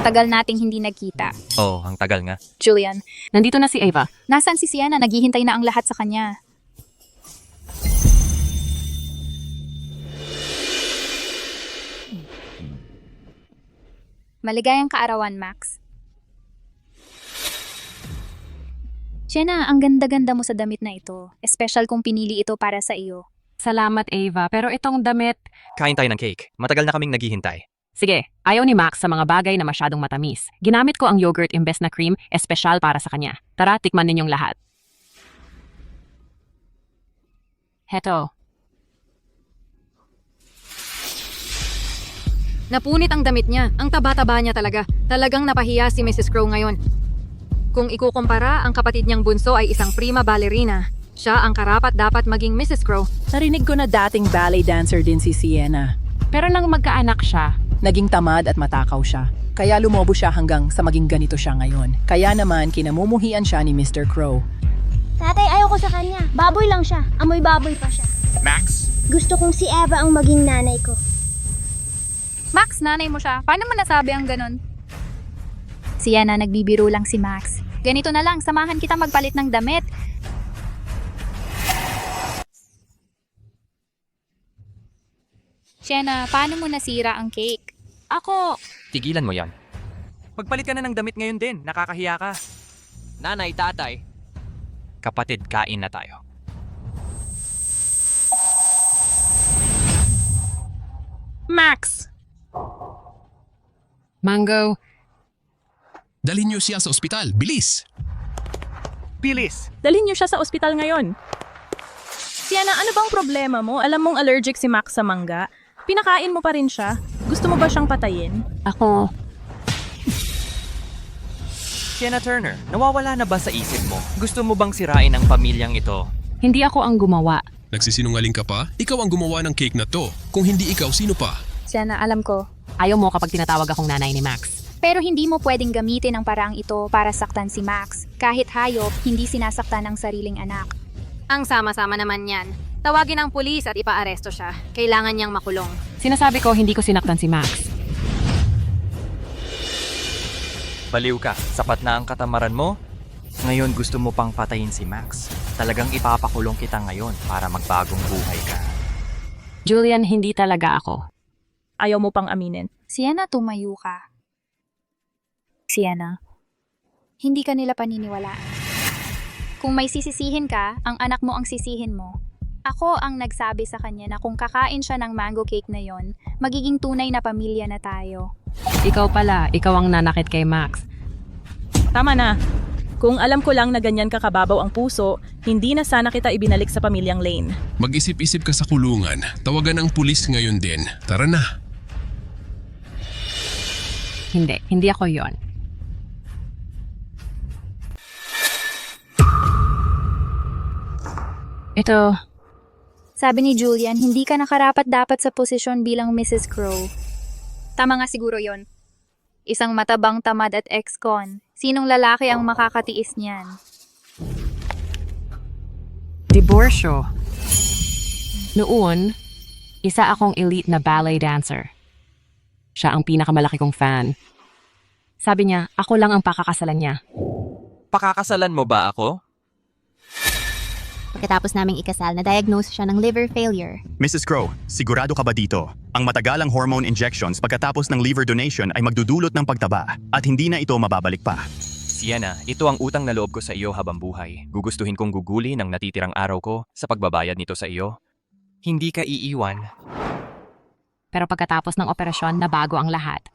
Ang tagal nating hindi nagkita. Oh, ang tagal nga. Julian, Nandito na si Ava. nasaan si Sienna? Naghihintay na ang lahat sa kanya. Maligayang kaarawan, Max. Sienna, ang ganda-ganda mo sa damit na ito. Espesyal kung pinili ito para sa iyo. Salamat, Ava. Pero itong damit... Kain tayo ng cake. Matagal na kaming naghihintay. Sige, ayaw ni Max sa mga bagay na masyadong matamis. Ginamit ko ang yogurt imbes na cream, espesyal para sa kanya. Tara, tikman ninyong lahat. Heto. Napunit ang damit niya. Ang taba-taba niya talaga. Talagang napahiya si Mrs. Crow ngayon. Kung ikukumpara, ang kapatid niyang bunso ay isang prima ballerina. Siya ang karapat-dapat maging Mrs. Crow. Narinig ko na dating ballet dancer din si Sienna. Pero nang magkaanak siya, Naging tamad at matakaw siya. Kaya lumobo siya hanggang sa maging ganito siya ngayon. Kaya naman kinamumuhian siya ni Mr. Crow. Tatay, ayaw ko sa kanya. Baboy lang siya. Amoy baboy pa siya. Max! Gusto kong si Eva ang maging nanay ko. Max, nanay mo siya. Paano mo nasabi ang ganon? Sienna, nagbibiro lang si Max. Ganito na lang, samahan kita magpalit ng damit. Sienna, paano mo nasira ang cake? ako... Tigilan mo yan. Magpalit ka na ng damit ngayon din. Nakakahiya ka. Nanay, tatay. Kapatid, kain na tayo. Max! Mango, Dalhin niyo siya sa ospital. Bilis! Bilis! Dalhin niyo siya sa ospital ngayon. Sienna, ano bang problema mo? Alam mong allergic si Max sa mangga. Pinakain mo pa rin siya. Gusto mo ba siyang patayin? ako... Sienna Turner, nawawala na ba sa isip mo? Gusto mo bang sirain ang pamilyang ito? Hindi ako ang gumawa. Nagsisinungaling ka pa? Ikaw ang gumawa ng cake na to. Kung hindi ikaw, sino pa? Sienna, alam ko. Ayaw mo kapag tinatawag akong nanay ni Max. Pero hindi mo pwedeng gamitin ang paraang ito para saktan si Max. Kahit hayop, hindi sinasaktan ang sariling anak. Ang sama-sama naman yan. Tawagin ang pulis at ipaaresto siya. Kailangan niyang makulong. Sinasabi ko hindi ko sinaktan si Max. Baliw ka, sapat na ang katamaran mo? Ngayon gusto mo pang patayin si Max. Talagang ipapakulong kita ngayon para magbagong buhay ka. Julian, hindi talaga ako. Ayaw mo pang aminin. Sienna, tumayo ka. Sienna, hindi ka nila paniniwalaan. Kung may sisisihin ka, ang anak mo ang sisihin mo. Ako ang nagsabi sa kanya na kung kakain siya ng mango cake na yon, magiging tunay na pamilya na tayo. Ikaw pala, ikaw ang nanakit kay Max. Tama na. Kung alam ko lang na ganyan kakababaw ang puso, hindi na sana kita ibinalik sa pamilyang Lane. Mag-isip-isip ka sa kulungan. Tawagan ang pulis ngayon din. Tara na. Hindi ako yon. Ito, Sabi ni Julian, hindi ka nakarapat-dapat sa posisyon bilang Mrs. Crow. Tama nga siguro yon. Isang matabang tamad at ex-con. Sinong lalaki ang makakatiis niyan? diborsyo. Noon, isa akong elite na ballet dancer. Siya ang pinakamalaki kong fan. Sabi niya, ako lang ang pakakasalan niya. Pakakasalan mo ba ako? Pagkatapos naming ikasal, na-diagnose siya ng liver failure. Mrs. Crow, sigurado ka ba dito? Ang matagalang hormone injections pagkatapos ng liver donation ay magdudulot ng pagtaba at hindi na ito mababalik pa. Sienna, ito ang utang na loob ko sa iyo habang buhay. Gugustuhin kong guguli ng natitirang araw ko sa pagbabayad nito sa iyo. Hindi ka iiwan. Pero pagkatapos ng operasyon, nabago ang lahat.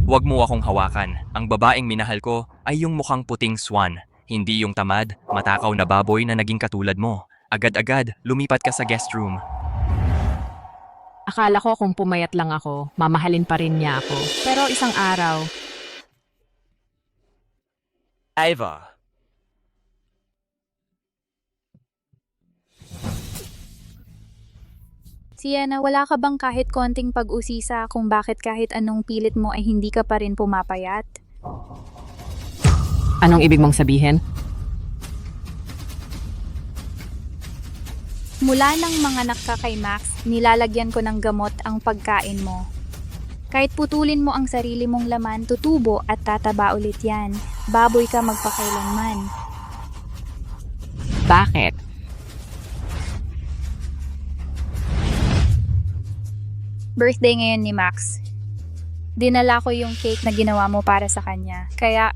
Huwag mo akong hawakan. Ang babaeng minahal ko ay yung mukhang puting swan. Hindi yung tamad, matakaw na baboy na naging katulad mo. Agad-agad, lumipat ka sa guest room. Akala ko kung pumayat lang ako, mamahalin pa rin niya ako. Pero isang araw, Eva. Sienna, wala ka bang kahit konting pag-usisa kung bakit kahit anong pilit mo ay hindi ka pa rin pumapayat? anong ibig mong sabihin? Mula nang manganak ka kay Max, nilalagyan ko ng gamot ang pagkain mo. Kahit putulin mo ang sarili mong laman, tutubo at tataba ulit yan. Baboy ka magpakailanman. Bakit? Birthday ngayon ni Max. Dinala ko yung cake na ginawa mo para sa kanya. Kaya,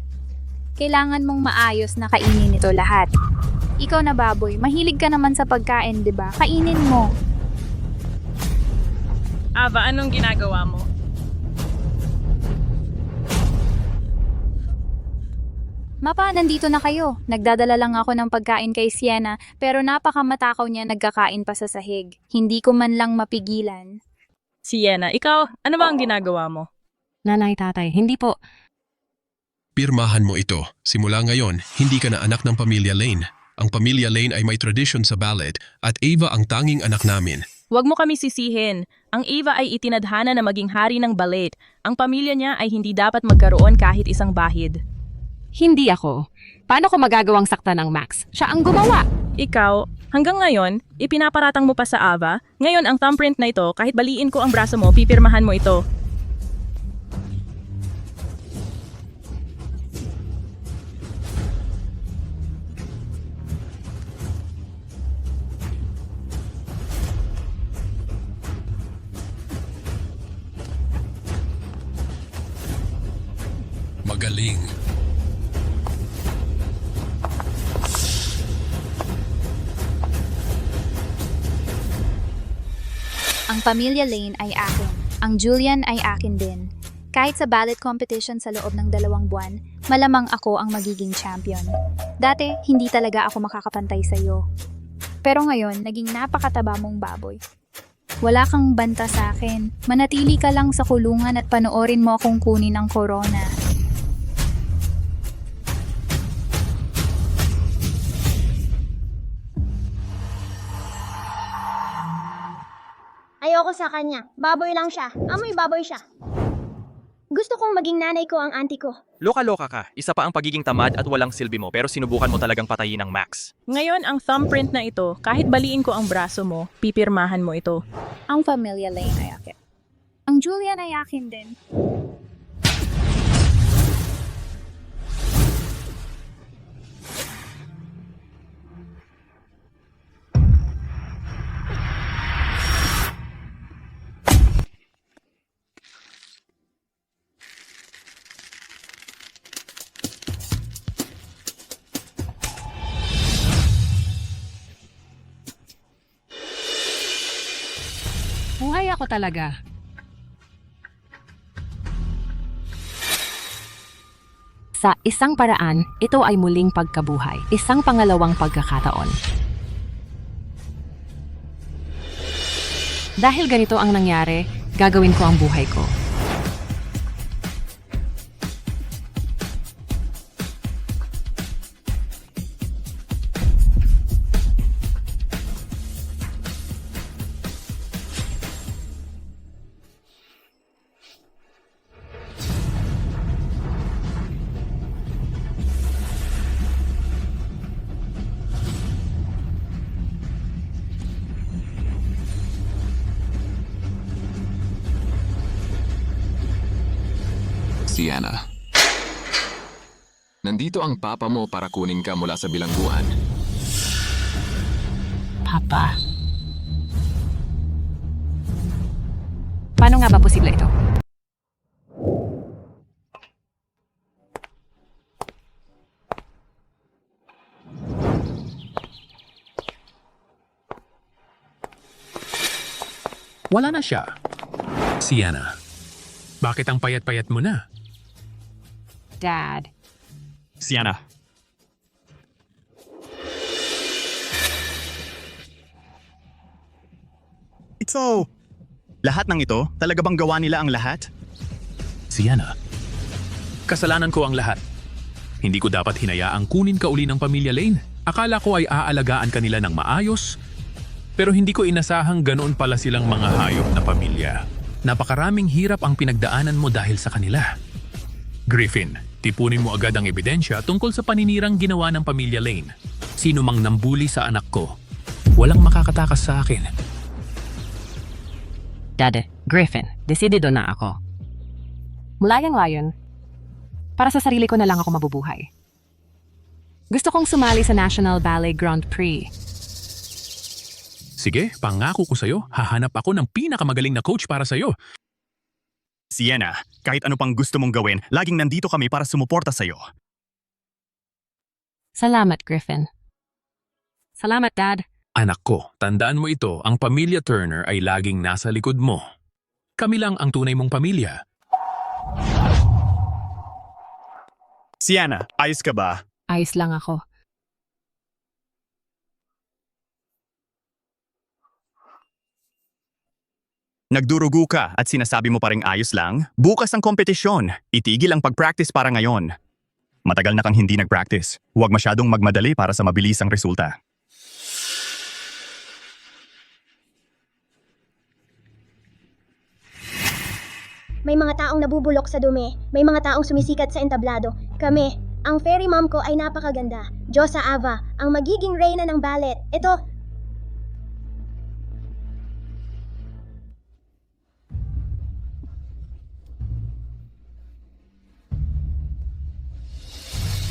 kailangan mong maayos na kainin ito lahat. Ikaw na baboy, mahilig ka naman sa pagkain, di ba? Kainin mo. Ava, anong ginagawa mo? Mapa, nandito na kayo. Nagdadala lang ako ng pagkain kay Sienna, pero napakamatakaw niya nagkakain pa sa sahig. Hindi ko man lang mapigilan. Sienna, ikaw, ano ba ang ginagawa mo? Nanay, tatay, hindi po. Pirmahan mo ito. Simula ngayon, hindi ka na anak ng pamilya Lane. Ang pamilya Lane ay may tradisyon sa ballet at Ava ang tanging anak namin. Huwag mo kami sisihin. Ang Ava ay itinadhana na maging hari ng ballet. Ang pamilya niya ay hindi dapat magkaroon kahit isang bahid. Hindi ako. Paano ko magagawang saktan ng Max? Siya ang gumawa. Ikaw, hanggang ngayon, ipinaparatang mo pa sa Ava. Ngayon, ang thumbprint na ito, kahit baliin ko ang braso mo, pipirmahan mo ito. Magaling. Ang pamilya Lane ay akin. Ang Julian ay akin din. Kahit sa ballet competition sa loob ng 2 buwan, malamang ako ang magiging champion. Dati, hindi talaga ako makakapantay sa iyo. Pero ngayon, naging napakataba mong baboy. Wala kang banta sa akin. Manatili ka lang sa kulungan at panoorin mo akong kunin ang corona. Ayoko sa kanya. Baboy lang siya. Amoy baboy siya. Gusto kong maging nanay ko ang auntie ko. Loka-loka ka. Isa pa ang pagiging tamad at walang silbi mo pero sinubukan mo talagang patayin ang Max. Ngayon, ang thumbprint na ito, kahit baliin ko ang braso mo, pipirmahan mo ito. Ang pamilya Lane ay akin. Ang Julian ay akin din. Buhay ako talaga. Sa isang paraan, ito ay muling pagkabuhay. Isang pangalawang pagkakataon. Dahil ganito ang nangyari, gagawin ko ang buhay ko. Sienna. Nandito ang papa mo para kunin ka mula sa bilangguan. Papa. Paano nga ba posible ito? Wala na siya. Sienna, bakit ang payat-payat mo na? Dad. Sienna. So, lahat ng ito, talaga bang gawa nila ang lahat? Sienna, kasalanan ko ang lahat. Hindi ko dapat hinayaang kunin ka uli ng pamilya Lane. Akala ko ay aalagaan kanila ng maayos, pero hindi ko inasahang ganoon pala silang mga hayop na pamilya. Napakaraming hirap ang pinagdaanan mo dahil sa kanila. Griffin, tipunin mo agad ang ebidensya tungkol sa paninirang ginawa ng pamilya Lane. Sino mang nambuli sa anak ko, walang makakatakas sa akin. Dad, Griffin, desidido na ako. Malayang layon. Para sa sarili ko na lang ako mabubuhay. Gusto kong sumali sa National Ballet Grand Prix. Sige, pangako ko sa'yo, hahanap ako ng pinakamagaling na coach para sa'yo. Sienna, kahit ano pang gusto mong gawin, laging nandito kami para sumuporta sa'yo. Salamat, Griffin. Salamat, Dad. Anak ko, tandaan mo ito, ang pamilya Turner ay laging nasa likod mo. Kami lang ang tunay mong pamilya. Sienna, ayos ka ba? Ayos lang ako. Nagdurugo ka at sinasabi mo pa ring ayos lang? Bukas ang kompetisyon. Itigil ang pag-practice para ngayon. Matagal na kang hindi nag-practice. Huwag masyadong magmadali para sa mabilisang resulta. May mga taong nabubulok sa dumi. May mga taong sumisikat sa entablado. Kami, ang fairy mom ko ay napakaganda. Diyosa Ava, ang magiging reyna ng ballet. Ito,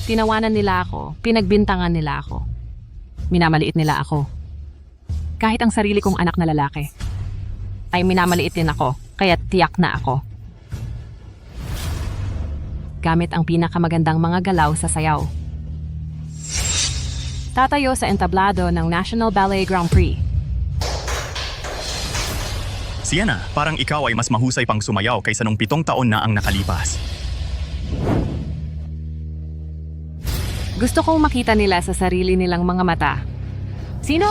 Tinawanan nila ako, pinagbintangan nila ako. Minamaliit nila ako. Kahit ang sarili kong anak na lalaki, ay minamaliit din ako, kaya tiyak na ako. Gamit ang pinakamagandang mga galaw sa sayaw. Tatayo sa entablado ng National Ballet Grand Prix. Sienna, parang ikaw ay mas mahusay pang sumayaw kaysa nung 7 taon na ang nakalipas. Gusto kong makita nila sa sarili nilang mga mata. Sino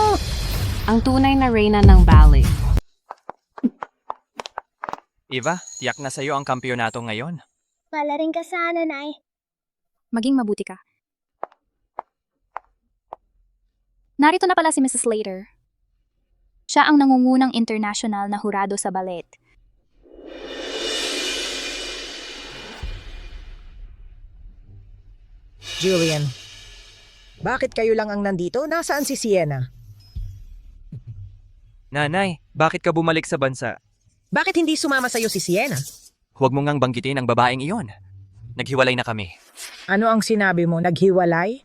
ang tunay na reyna ng ballet? Eva, tiyak na sa'yo ang kampyonato ngayon. palaring ka sana, Nay. Maging mabuti ka. Narito na pala si Mrs. Slater. Siya ang nangungunang international na hurado sa ballet. Julian, bakit kayo lang ang nandito? Nasaan si Sienna? Nanay, bakit ka bumalik sa bansa? Bakit hindi sumama sa'yo si Sienna? Huwag mo ngang banggitin ang babaeng iyon. Naghiwalay na kami. Ano ang sinabi mo? Naghiwalay?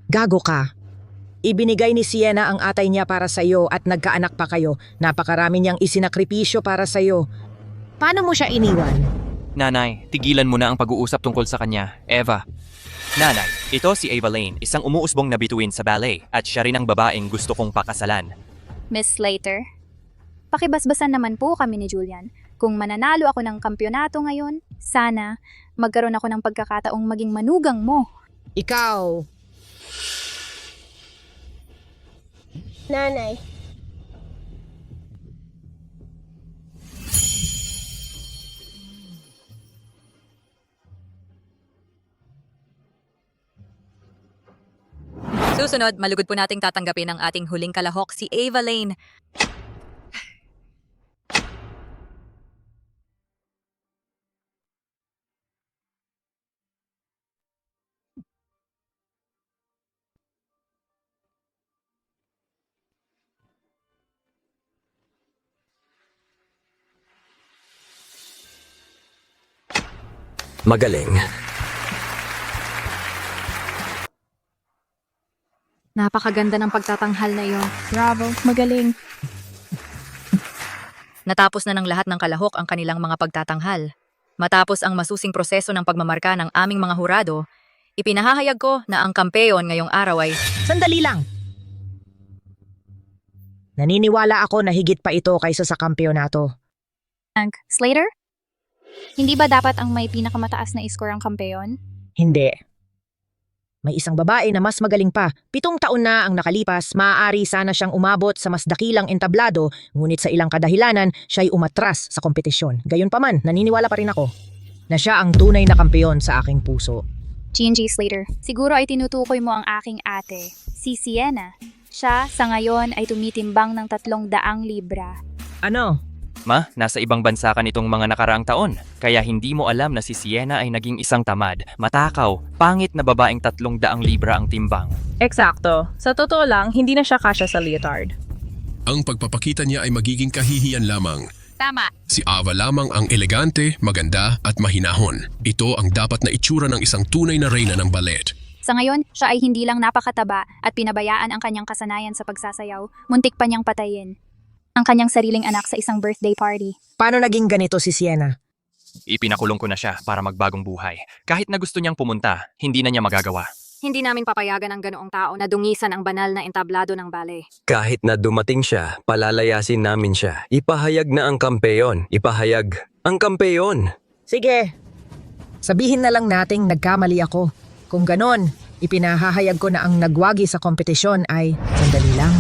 Gago ka. Ibinigay ni Sienna ang atay niya para sa'yo at nagkaanak pa kayo. Napakarami niyang isinakripisyo para sa'yo. Paano mo siya iniwan? Nanay, tigilan mo na ang pag-uusap tungkol sa kanya. Eva. Nanay, ito si Ava Lane, isang umuusbong na bituin sa ballet at siya rin ang babaeng gusto kong pakasalan. Miss Slater, pakibasbasan naman po kami ni Julian. Kung mananalo ako ng kampyonato ngayon, sana magkaroon ako ng pagkakataong maging manugang mo. Ikaw, Nanay, Susunod, malugod po nating tatanggapin ang ating huling kalahok, si Ava Lane. Magaling. Napakaganda ng pagtatanghal na iyon. Bravo, magaling. Natapos na ng lahat ng kalahok ang kanilang mga pagtatanghal. Matapos ang masusing proseso ng pagmamarka ng aming mga hurado, ipinahahayag ko na ang kampeon ngayong araw ay... sandali lang. Naniniwala ako na higit pa ito kaysa sa kampyonato. Slater? Hindi ba dapat ang may pinakamataas na score ang kampeon? Hindi. May isang babae na mas magaling pa. 7 taon na ang nakalipas, maaari sana siyang umabot sa mas dakilang entablado, ngunit sa ilang kadahilanan, siya'y umatras sa kompetisyon. Gayunpaman, naniniwala pa rin ako na siya ang tunay na kampeon sa aking puso. G&G Slater, siguro ay tinutukoy mo ang aking ate, si Sienna. Siya, sa ngayon, ay tumitimbang ng 300 libra. Ano? Ma, nasa ibang bansa ka nitong mga nakaraang taon, kaya hindi mo alam na si Sienna ay naging isang tamad, matakaw, pangit na babaeng 300 libra ang timbang. Eksakto. Sa totoo lang, hindi na siya kasya sa leotard. Ang pagpapakita niya ay magiging kahihiyan lamang. Tama. Si Ava lamang ang elegante, maganda at mahinahon. Ito ang dapat na itsura ng isang tunay na reyna ng ballet. Sa ngayon, siya ay hindi lang napakataba at pinabayaan ang kanyang kasanayan sa pagsasayaw, muntik pa niyang patayin ang kanyang sariling anak sa isang birthday party. Paano naging ganito si Sienna? Ipinakulong ko na siya para magbagong buhay. Kahit na gusto niyang pumunta, hindi na niya magagawa. Hindi namin papayagan ang ganoong tao na dungisan ang banal na entablado ng ballet. Kahit na dumating siya, palalayasin namin siya. Ipahayag na ang kampeyon. Ipahayag ang kampeyon. Sige, sabihin na lang nating nagkamali ako. Kung ganon, ipinahahayag ko na ang nagwagi sa kompetisyon ay sandali lang.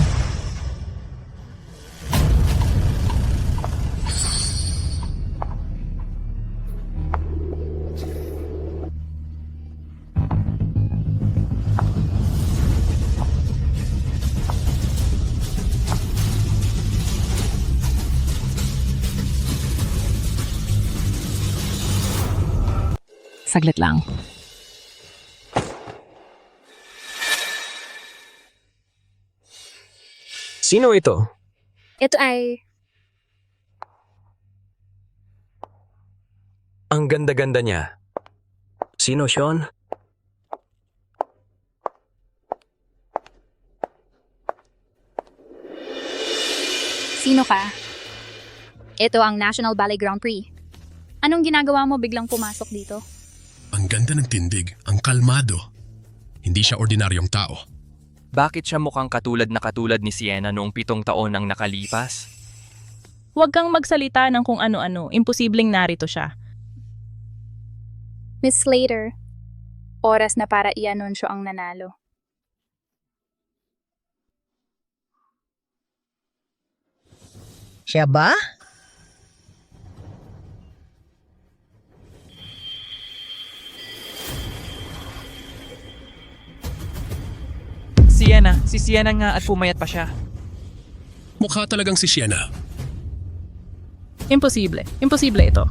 Saglit lang. Sino ito? Ito ay... Ang ganda-ganda niya. Sino, Sean? Sino ka? Ito ang National Ballet Grand Prix. Anong ginagawa mo biglang pumasok dito? Ang ganda ng tindig, ang kalmado. Hindi siya ordinaryong tao. Bakit siya mukhang katulad ni Sienna noong 7 taon ang nakalipas? Huwag kang magsalita ng kung ano-ano. Imposibleng narito siya. Miss Slater, oras na para i-anunsyo ang nanalo. Siya ba? Si Sienna nga at pumayat pa siya. Mukha talagang si Sienna. Imposible. Imposible ito.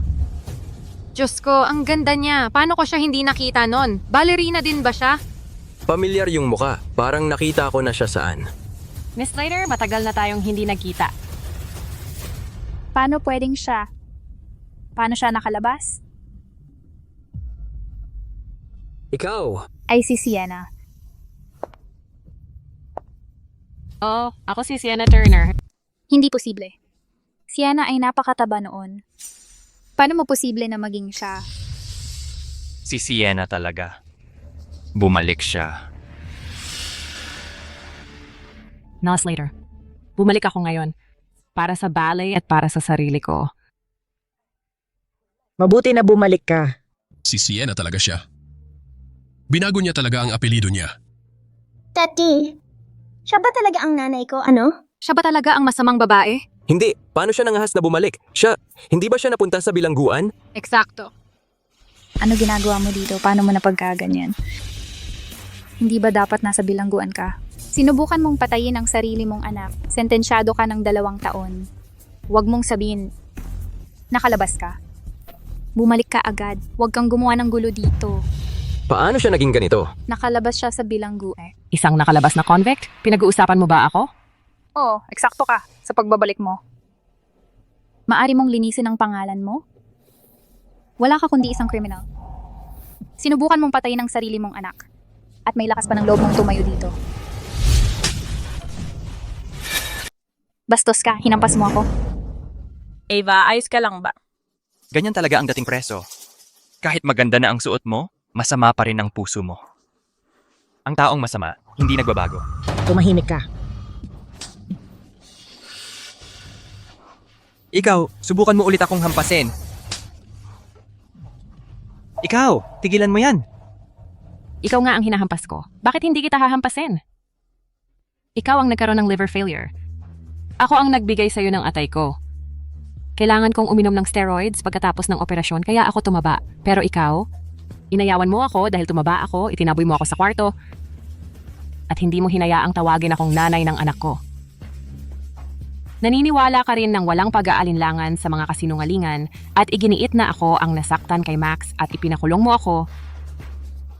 Diyos ko, ang ganda niya. Paano ko siya hindi nakita nun? Ballerina din ba siya? Pamilyar yung muka. Parang nakita ko na siya saan. Miss Slater, matagal na tayong hindi nagkita. Paano pwedeng siya? Paano siya nakalabas? Ikaw. Ay si Sienna. Oo, ako si Sienna Turner. Hindi posible. Sienna ay napakataba noon. Paano mo posible na maging siya? Si Sienna talaga. Bumalik siya. No, Slater. Bumalik ako ngayon. Para sa ballet at para sa sarili ko. Mabuti na bumalik ka. Si Sienna talaga siya. Binago niya talaga ang apelido niya. Tati, siya ba talaga ang nanay ko, ano? Siya ba talaga ang masamang babae? Hindi. Paano siya nangahas na bumalik? Hindi ba siya napunta sa bilangguan? Eksakto. Ano ginagawa mo dito? Paano mo napagkaganyan? Hindi ba dapat nasa bilangguan ka? Sinubukan mong patayin ang sarili mong anak. Sentensyado ka ng 2 taon. Huwag mong sabihin, nakalabas ka. Bumalik ka agad. Huwag kang gumawa ng gulo dito. Paano siya naging ganito? Nakalabas siya sa bilangguan. Isang nakalabas na convict? Pinag-uusapan mo ba ako? Oo, eksakto ka sa pagbabalik mo. Maari mong linisin ang pangalan mo? Wala ka kundi isang kriminal. Sinubukan mong patayin ang sarili mong anak. At may lakas pa ng loob mong tumayo dito. Bastos ka, hinampas mo ako. Ava, ayos ka lang ba? Ganyan talaga ang dating preso. Kahit maganda na ang suot mo, masama pa rin ang puso mo. Ang taong masama, hindi nagbabago. Tumahimik ka. Ikaw, subukan mo ulit akong hampasin. Ikaw, tigilan mo yan. Ikaw nga ang hinahampas ko. Bakit hindi kita hahampasin? Ikaw ang nagkaroon ng liver failure. Ako ang nagbigay sa'yo ng atay ko. Kailangan kong uminom ng steroids pagkatapos ng operasyon kaya ako tumaba. Pero ikaw, inayawan mo ako dahil tumaba ako, itinaboy mo ako sa kwarto, at hindi mo hinayaang tawagin akong nanay ng anak ko. Naniniwala ka rin ng walang pag-aalinlangan sa mga kasinungalingan at iginiit na ako ang nasaktan kay Max at ipinakulong mo ako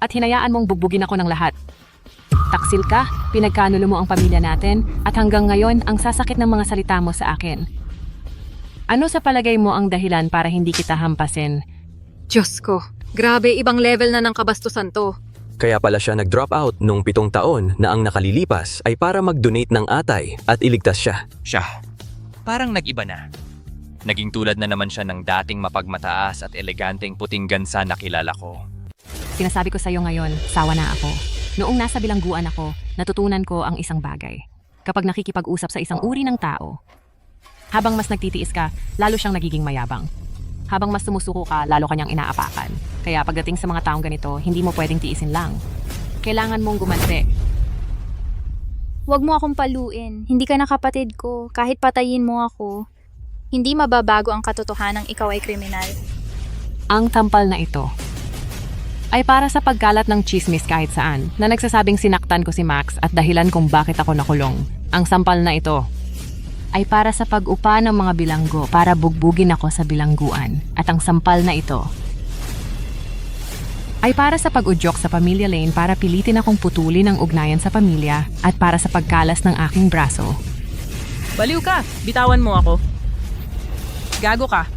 at hinayaan mong bugbugin ako ng lahat. Taksil ka, pinagkanulo mo ang pamilya natin at hanggang ngayon ang sasakit ng mga salita mo sa akin. Ano sa palagay mo ang dahilan para hindi kita hampasin? Diyos ko, grabe ibang level na ng kabastusan to. Kaya pala siya nag-drop out nung 7 taon na ang nakalilipas ay para mag-donate ng atay at iligtas siya. Siya. Parang nag-iba na. Naging tulad na naman siya ng dating mapagmataas at eleganteng puting gansa na kilala ko. Sinasabi ko sa'yo ngayon, sawa na ako. Noong nasa bilangguan ako, natutunan ko ang isang bagay. Kapag nakikipag-usap sa isang uri ng tao, habang mas nagtitiis ka, lalo siyang nagiging mayabang. Habang mas sumusuko ka, lalo kanyang inaapakan. Kaya pagdating sa mga taong ganito, hindi mo pwedeng tiisin lang. Kailangan mong gumanti. Huwag mo akong paluin. Hindi ka na kapatid ko. Kahit patayin mo ako, hindi mababago ang katotohanang ikaw ay kriminal. Ang tampal na ito ay para sa pagkalat ng chismis kahit saan na nagsasabing sinaktan ko si Max at dahilan kung bakit ako nakulong. Ang sampal na ito ay para sa pag-upa ng mga bilanggo para bugbugin ako sa bilangguan. At ang sampal na ito ay para sa pag-udyok sa Pamilya Lane para pilitin akong putulin ang ugnayan sa pamilya at para sa pagkalas ng aking braso. Baliw ka! Bitawan mo ako. Gago ka.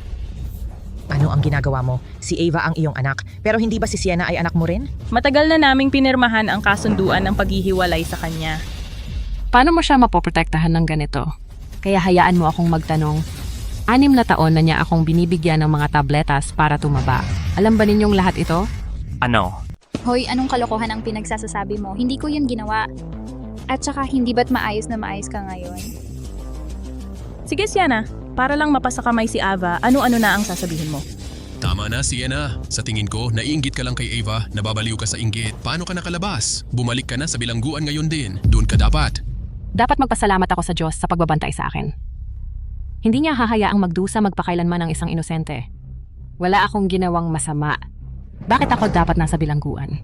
Ano ang ginagawa mo? Si Ava ang iyong anak, pero hindi ba si Sienna ay anak mo rin? Matagal na naming pinirmahan ang kasunduan ng paghihiwalay sa kanya. Paano mo siya mapoprotektahan ng ganito? Kaya hayaan mo akong magtanong. 6 na taon na niya akong binibigyan ng mga tabletas para tumaba. Alam ba ninyong lahat ito? Ano? Hoy, anong kalokohan ang pinagsasasabi mo? Hindi ko yun ginawa. At saka hindi ba't maayos na maayos ka ngayon? Sige, Sienna. Para lang mapasa kamay si Ava, ano-ano na ang sasabihin mo? Tama na, Sienna. Sa tingin ko, naiinggit ka lang kay Ava, nababaliw ka sa inggit. Paano ka nakalabas? Bumalik ka na sa bilangguan ngayon din. Doon ka dapat. Dapat magpasalamat ako sa Diyos sa pagbabantay sa akin. Hindi niya hahayaang magdusa magpakailanman ng isang inosente. Wala akong ginawang masama. Bakit ako dapat nasa bilangguan?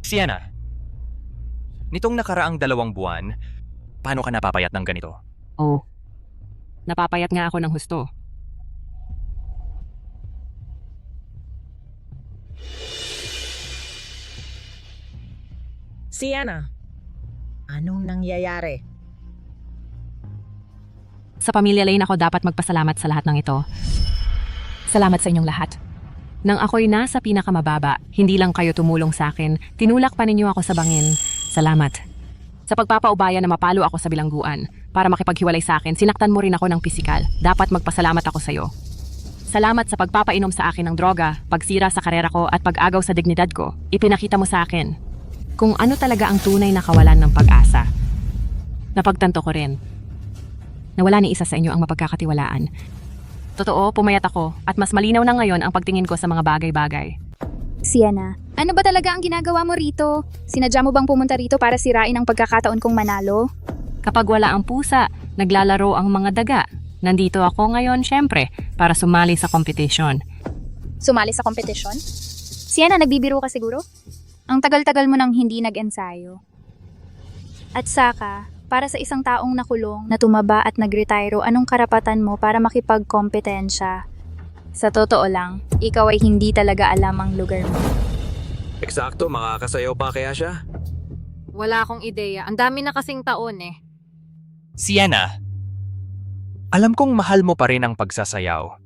Sienna, nitong nakaraang 2 buwan, paano ka napapayat ng ganito? Oh, napapayat nga ako ng husto. Sienna, anong nangyayari? Sa Pamilya Lane ako dapat magpasalamat sa lahat ng ito. Salamat sa inyong lahat. Nang ako'y nasa pinakamababa, hindi lang kayo tumulong sa akin, tinulak pa ninyo ako sa bangin. Salamat. Sa pagpapaubaya na mapalo ako sa bilangguan, para makipaghiwalay sa akin, sinaktan mo rin ako ng pisikal. Dapat magpasalamat ako sa iyo. Salamat sa pagpapainom sa akin ng droga, pagsira sa karera ko at pag-agaw sa dignidad ko. Ipinakita mo sa akin kung ano talaga ang tunay na kawalan ng pag-asa. Napagtanto ko rin na wala ni isa sa inyo ang mapagkakatiwalaan. Totoo, pumayat ako at mas malinaw na ngayon ang pagtingin ko sa mga bagay-bagay. Sienna, ano ba talaga ang ginagawa mo rito? Sinadya mo bang pumunta rito para sirain ang pagkakataon kong manalo? Kapag wala ang pusa, naglalaro ang mga daga. Nandito ako ngayon, syempre, para sumali sa kompetisyon. Sumali sa kompetisyon? Sienna, nagbibiro ka siguro? Ang tagal-tagal mo nang hindi nag-ensayo. At saka, para sa isang taong nakulong, na tumaba at nag-retiro, anong karapatan mo para makipagkompetensya? Sa totoo lang, ikaw ay hindi talaga alam ang lugar mo. Eksakto, makakasayaw pa kaya siya? Wala akong ideya. Ang dami na kasing taon eh. Sienna, alam kong mahal mo pa rin ang pagsasayaw.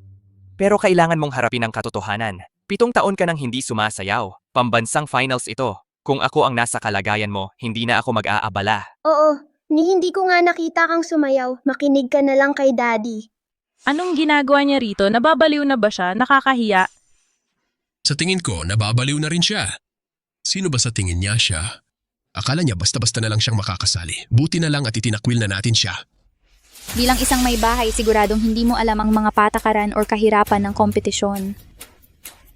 Pero kailangan mong harapin ang katotohanan. 7 taon ka nang hindi sumasayaw. Pambansang finals ito. Kung ako ang nasa kalagayan mo, hindi na ako mag-aabala. Oo, hindi ko nga nakita kang sumayaw. Makinig ka na lang kay Daddy. Anong ginagawa niya rito? Nababaliw na ba siya? Nakakahiya? Sa tingin ko, nababaliw na rin siya. Sino ba sa tingin niya siya? Akala niya basta-basta na lang siyang makakasali. Buti na lang at itinakwil na natin siya. Bilang isang may bahay, siguradong hindi mo alam ang mga patakaran o kahirapan ng kompetisyon.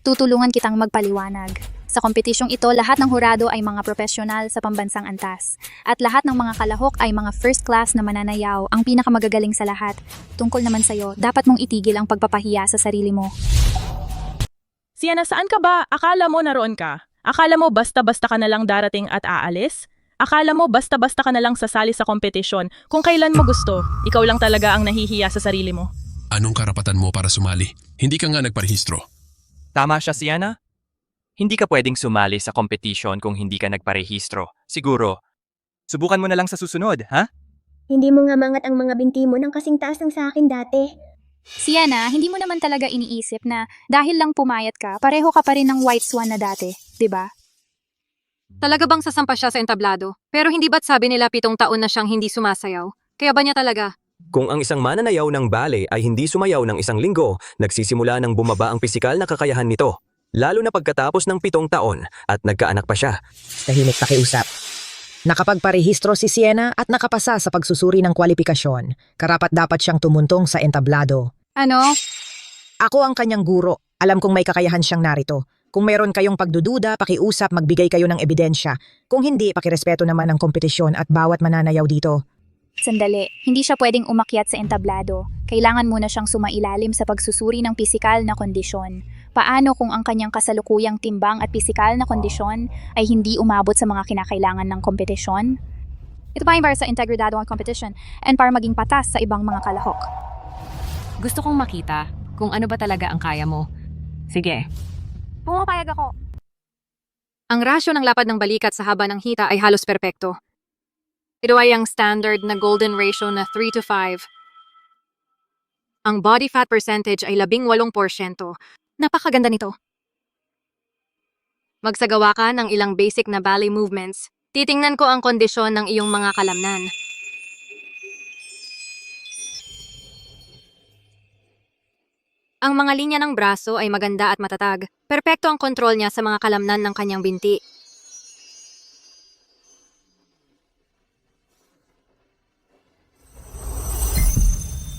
Tutulungan kitang magpaliwanag. Sa kompetisyong ito, lahat ng hurado ay mga profesional sa pambansang antas. At lahat ng mga kalahok ay mga first class na mananayaw, ang pinakamagagaling sa lahat. Tungkol naman sa'yo, dapat mong itigil ang pagpapahiya sa sarili mo. Sienna, saan ka ba? Akala mo naroon ka? Akala mo basta-basta ka na lang darating at aalis? Akala mo basta-basta ka na lang sasali sa kompetisyon kung kailan mo gusto? Ikaw lang talaga ang nahihiya sa sarili mo. Anong karapatan mo para sumali? Hindi ka nga nagparehistro. Tama siya, Sienna? Hindi ka pwedeng sumali sa kompetisyon kung hindi ka nagparehistro. Siguro, subukan mo na lang sa susunod, ha? Hindi mo nga mangat ang mga binti mo ng kasing taas ng sa akin dati. Sienna, hindi mo naman talaga iniisip na dahil lang pumayat ka, pareho ka pa rin ng White Swan na dati, di ba? Talaga bang sasampa siya sa entablado? Pero hindi ba't sabi nila 7 taon na siyang hindi sumasayaw? Kaya ba niya talaga? Kung ang isang mananayaw ng ballet ay hindi sumayaw ng 1 linggo, nagsisimula ng bumaba ang pisikal na kakayahan nito. Lalo na pagkatapos ng 7 taon at nagkaanak pa siya. Tahimik pakiusap. Nakapagparehistro si Sienna at nakapasa sa pagsusuri ng kwalifikasyon. Karapat-dapat siyang tumuntong sa entablado. Ano? Ako ang kanyang guro. Alam kong may kakayahan siyang narito. Kung mayroon kayong pagdududa, pakiusap, magbigay kayo ng ebidensya. Kung hindi, pakirespeto naman ang kompetisyon at bawat mananayaw dito. Sandali, hindi siya pwedeng umakyat sa entablado. Kailangan muna siyang sumailalim sa pagsusuri ng pisikal na kondisyon. Paano kung ang kanyang kasalukuyang timbang at pisikal na kondisyon ay hindi umabot sa mga kinakailangan ng kompetisyon? Ito pa para sa integridad ng competition and para maging patas sa ibang mga kalahok. Gusto kong makita kung ano ba talaga ang kaya mo. Sige. Pumapayag ako. Ang rasyo ng lapad ng balikat sa haba ng hita ay halos perpekto. Ito ay ang standard na golden ratio na 3:5. Ang body fat percentage ay 18%. Napakaganda nito. Magsagawa ka ng ilang basic na ballet movements. Titingnan ko ang kondisyon ng iyong mga kalamnan. Ang mga linya ng braso ay maganda at matatag. Perpekto ang kontrol niya sa mga kalamnan ng kanyang binti.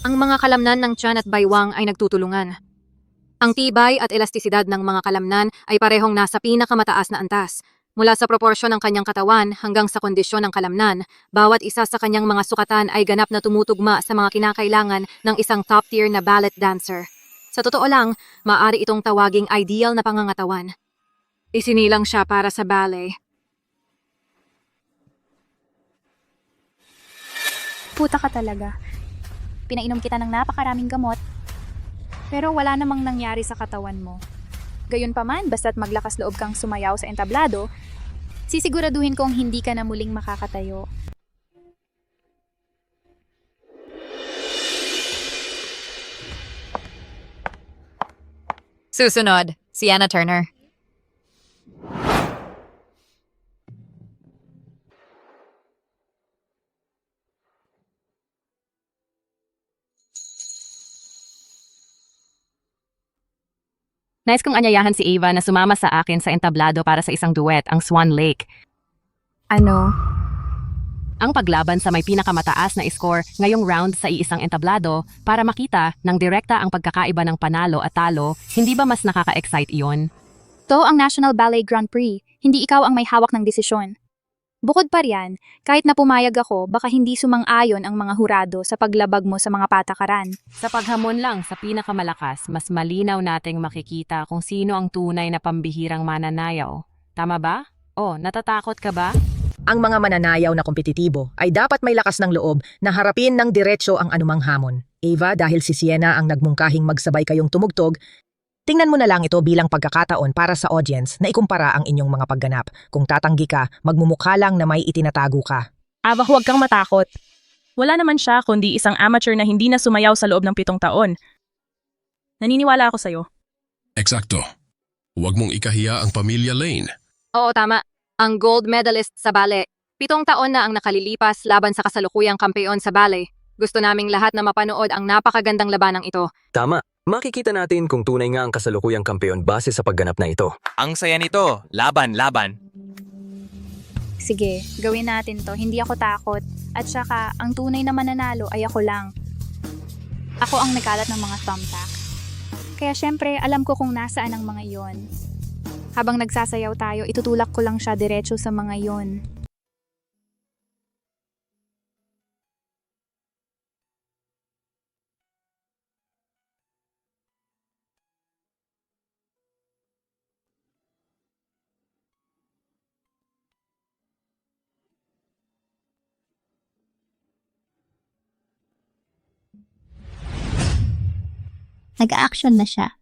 Ang mga kalamnan ng tiyan at baywang ay nagtutulungan. Ang tibay at elastisidad ng mga kalamnan ay parehong nasa pinakamataas na antas. Mula sa proporsyon ng kanyang katawan hanggang sa kondisyon ng kalamnan, bawat isa sa kanyang mga sukatan ay ganap na tumutugma sa mga kinakailangan ng isang top-tier na ballet dancer. Sa totoo lang, maaari itong tawaging ideal na pangangatawan. Isinilang siya para sa ballet. Puta ka talaga. Pinainom kita ng napakaraming gamot. Pero wala namang nangyari sa katawan mo. Gayunpaman, basta't maglakas loob kang sumayaw sa entablado, sisiguraduhin kong hindi ka na muling makakatayo. Susunod, Sienna Turner. Nice kong anyayahan si Ava na sumama sa akin sa entablado para sa isang duet, ang Swan Lake. Ano? Ang paglaban sa may pinakamataas na score ngayong round sa iisang entablado para makita ng direkta ang pagkakaiba ng panalo at talo, hindi ba mas nakaka-excite iyon? To ang National Ballet Grand Prix, hindi ikaw ang may hawak ng desisyon. Bukod pa riyan, kahit na pumayag ako, baka hindi sumang-ayon ang mga hurado sa paglabag mo sa mga patakaran. Sa paghamon lang sa pinakamalakas, mas malinaw nating makikita kung sino ang tunay na pambihirang mananayaw. Tama ba? O, natatakot ka ba? Ang mga mananayaw na kompetitibo ay dapat may lakas ng loob na harapin ng diretso ang anumang hamon. Ava, dahil si Sienna ang nagmungkahing magsabay kayong tumugtog, tingnan mo na lang ito bilang pagkakataon para sa audience na ikumpara ang inyong mga pagganap. Kung tatanggi ka, magmumukha lang na may itinatago ka. Ava, huwag kang matakot. Wala naman siya kundi isang amateur na hindi na sumayaw sa loob ng 7 taon. Naniniwala ako sa'yo. Eksakto. Huwag mong ikahiya ang pamilya Lane. Oo, tama. Ang gold medalist sa ballet. 7 taon na ang nakalilipas laban sa kasalukuyang kampeon sa ballet. Gusto naming lahat na mapanood ang napakagandang labanang ito. Tama. Makikita natin kung tunay nga ang kasalukuyang kampeon base sa pagganap na ito. Ang saya nito. Laban, laban. Sige, gawin natin to. Hindi ako takot. At saka, ang tunay na mananalo ay ako lang. Ako ang nagkalat ng mga thumbtack. Kaya syempre, alam ko kung nasaan ang mga iyon. Habang nagsasayaw tayo, itutulak ko lang siya diretso sa mga iyon. Nag-a-action na siya.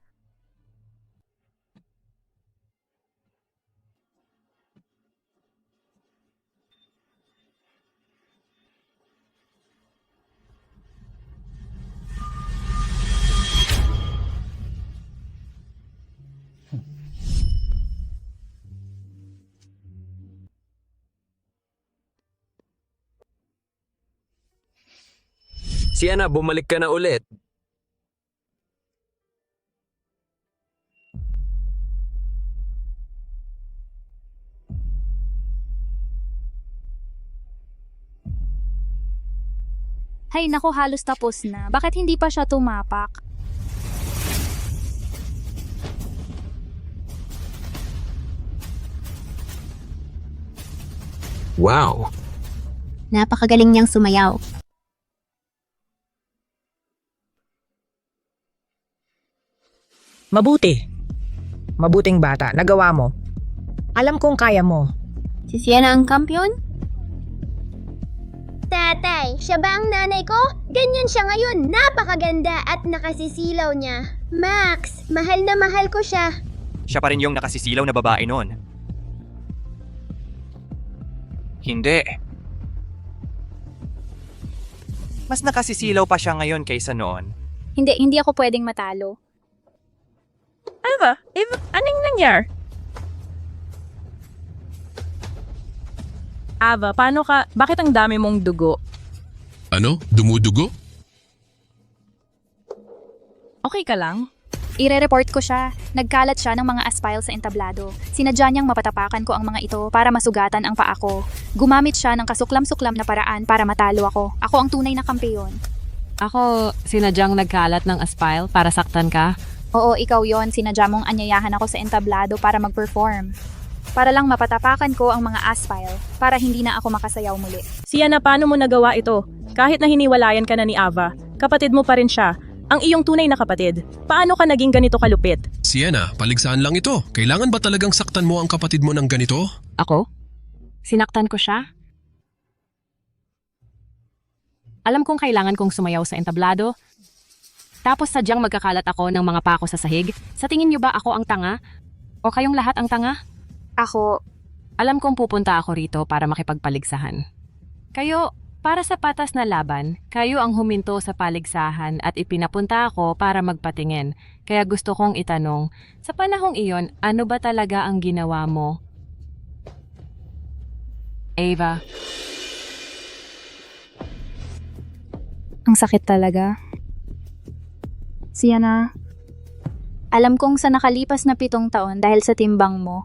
Sienna, bumalik ka na ulit. Hay nako, halos tapos na. Bakit hindi pa siya tumapak? Wow! Napakagaling niyang sumayaw. Mabuti. Mabuting bata, nagawa mo. Alam kong kaya mo. Si Sienna ang kampiyon? Tatay, siya ba ang nanay ko? Ganyan siya ngayon. Napakaganda at nakasisilaw niya. Max, mahal na mahal ko siya. Siya pa rin yung nakasisilaw na babae noon. Hindi. Mas nakasisilaw pa siya ngayon kaysa noon. Hindi ako pwedeng matalo. Ava, anong nangyari? Ava, paano ka? Bakit ang dami mong dugo? Ano? Dumudugo? Okay ka lang? Ire-report ko siya. Nagkalat siya ng mga aspile sa entablado. Sinadya niyang mapatapakan ko ang mga ito para masugatan ang paa ko. Gumamit siya ng kasuklam-suklam na paraan para matalo ako. Ako ang tunay na kampeyon. Ako, sinadyang nagkalat ng aspile para saktan ka? Oo, ikaw yon. Sinadya mong anyayahan ako sa entablado para mag-perform. Para lang mapatapakan ko ang mga aspile para hindi na ako makasayaw muli. Sienna, paano mo nagawa ito? Kahit na hiniwalayan ka na ni Ava, kapatid mo pa rin siya. Ang iyong tunay na kapatid. Paano ka naging ganito kalupit? Sienna, paligsahan lang ito. Kailangan ba talagang saktan mo ang kapatid mo ng ganito? Ako? Sinaktan ko siya? Alam kong kailangan kong sumayaw sa entablado. Tapos sadyang magkakalat ako ng mga pako sa sahig. Sa tingin niyo ba ako ang tanga? O kayong lahat ang tanga? Ako, Alam kong pupunta ako rito para makipagpaligsahan. Kayo, para sa patas na laban, kayo ang huminto sa paligsahan at ipinapunta ako para magpatingin. Kaya gusto kong itanong, sa panahong iyon, ano ba talaga ang ginawa mo? Ava. ang sakit talaga. Sienna, alam kong sa nakalipas na 7 taon dahil sa timbang mo,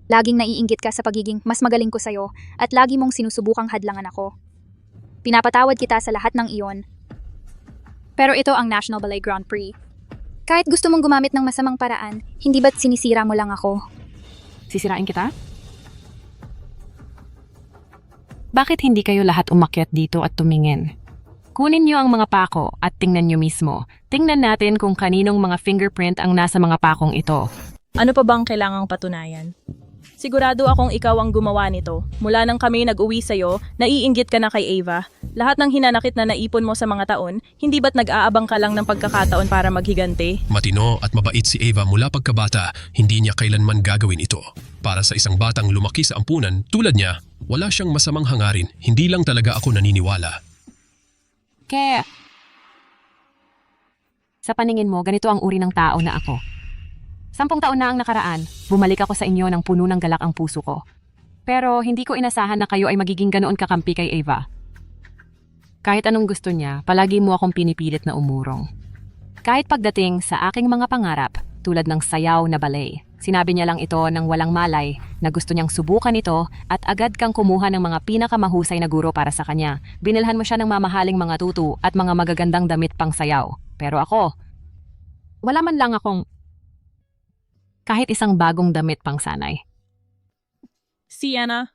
laging naiinggit ka sa pagiging mas magaling ko sa'yo at lagi mong sinusubukang hadlangan ako. Pinapatawad kita sa lahat ng iyon. Pero ito ang National Ballet Grand Prix. Kahit gusto mong gumamit ng masamang paraan, hindi ba't sinisira mo lang ako? Sisirain kita? Bakit hindi kayo lahat umakyat dito at tumingin? Kunin niyo ang mga pako at tingnan niyo mismo. Tingnan natin kung kaninong mga fingerprint ang nasa mga pakong ito. Ano pa bang kailangang patunayan? Sigurado akong ikaw ang gumawa nito. Mula nang kami nag-uwi sa'yo, naiinggit ka na kay Ava. Lahat ng hinanakit na naipon mo sa mga taon, hindi ba't nag-aabang ka lang ng pagkakataon para maghigante? Matino at mabait si Ava mula pagkabata, hindi niya kailanman gagawin ito. Para sa isang batang lumaki sa ampunan, tulad niya, wala siyang masamang hangarin, hindi lang talaga ako naniniwala. Kaya, sa paningin mo, ganito ang uri ng tao na ako. 10 taon na ang nakaraan, bumalik ako sa inyo ng puno ng galak ang puso ko. Pero hindi ko inasahan na kayo ay magiging ganoon kakampi kay Ava. Kahit anong gusto niya, palagi mo akong pinipilit na umurong. Kahit pagdating sa aking mga pangarap, tulad ng sayaw na ballet, sinabi niya lang ito ng walang malay na gusto niyang subukan ito at agad kang kumuha ng mga pinakamahusay na guro para sa kanya. Binilhan mo siya ng mamahaling mga tutu at mga magagandang damit pang sayaw. Pero ako, wala man lang akong kahit isang bagong damit pang sanay. Sienna,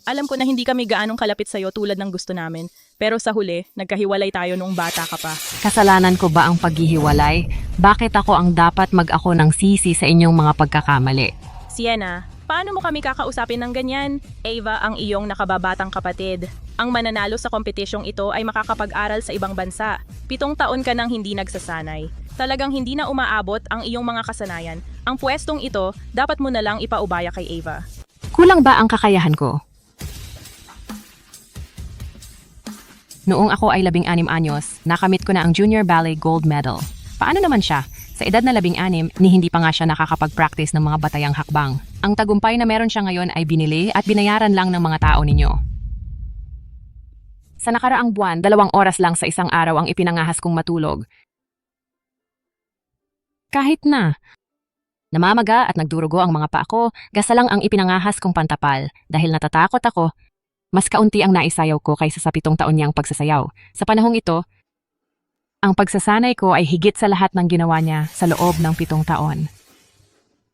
alam ko na hindi kami gaanong kalapit sa'yo tulad ng gusto namin. Pero sa huli, nagkahiwalay tayo noong bata ka pa. Kasalanan ko ba ang paghihiwalay? Bakit ako ang dapat mag-ako ng sisi sa inyong mga pagkakamali? Sienna, paano mo kami kakausapin ng ganyan? Ava ang iyong nakababatang kapatid. Ang mananalo sa kompetisyong ito ay makakapag-aral sa ibang bansa. 7 taon ka nang hindi nagsasanay. Talagang hindi na umaabot ang iyong mga kasanayan. Ang pwestong ito, dapat mo na lang ipaubaya kay Ava. Kulang ba ang kakayahan ko? Noong ako ay 16 anyos, nakamit ko na ang Junior Ballet Gold Medal. Paano naman siya? Sa edad na 16, ni hindi pa nga siya nakakapag-practice ng mga batayang hakbang. Ang tagumpay na meron siya ngayon ay binili at binayaran lang ng mga tao ninyo. Sa nakaraang buwan, 2 oras lang sa isang araw ang ipinangahas kong matulog. Kahit na. Namamaga at nagdurugo ang mga paa ko, gasa lang ang ipinangahas kong pantapal. Dahil natatakot ako, mas kaunti ang naisayaw ko kaysa sa 7 taon niyang pagsasayaw. Sa panahong ito, ang pagsasanay ko ay higit sa lahat ng ginawa niya sa loob ng 7 taon.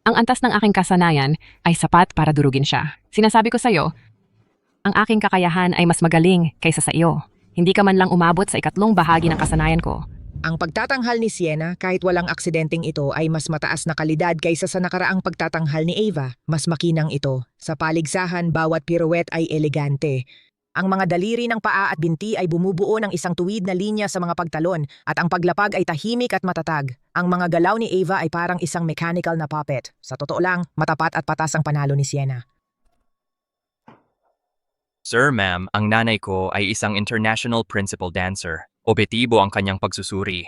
Ang antas ng aking kasanayan ay sapat para durugin siya. Sinasabi ko sa'yo, ang aking kakayahan ay mas magaling kaysa sa iyo. Hindi ka man lang umabot sa 2 bahagi ng kasanayan ko. Ang pagtatanghal ni Sienna kahit walang aksidenteng ito ay mas mataas na kalidad kaysa sa nakaraang pagtatanghal ni Ava. Mas makinang ito. Sa paligsahan, bawat pirouette ay elegante. Ang mga daliri ng paa at binti ay bumubuo ng isang tuwid na linya sa mga pagtalon at ang paglapag ay tahimik at matatag. Ang mga galaw ni Ava ay parang isang mechanical na puppet. Sa totoo lang, matapat at patas ang panalo ni Sienna. Sir, ma'am, ang nanay ko ay isang international principal dancer. Objektibo ang kanyang pagsusuri.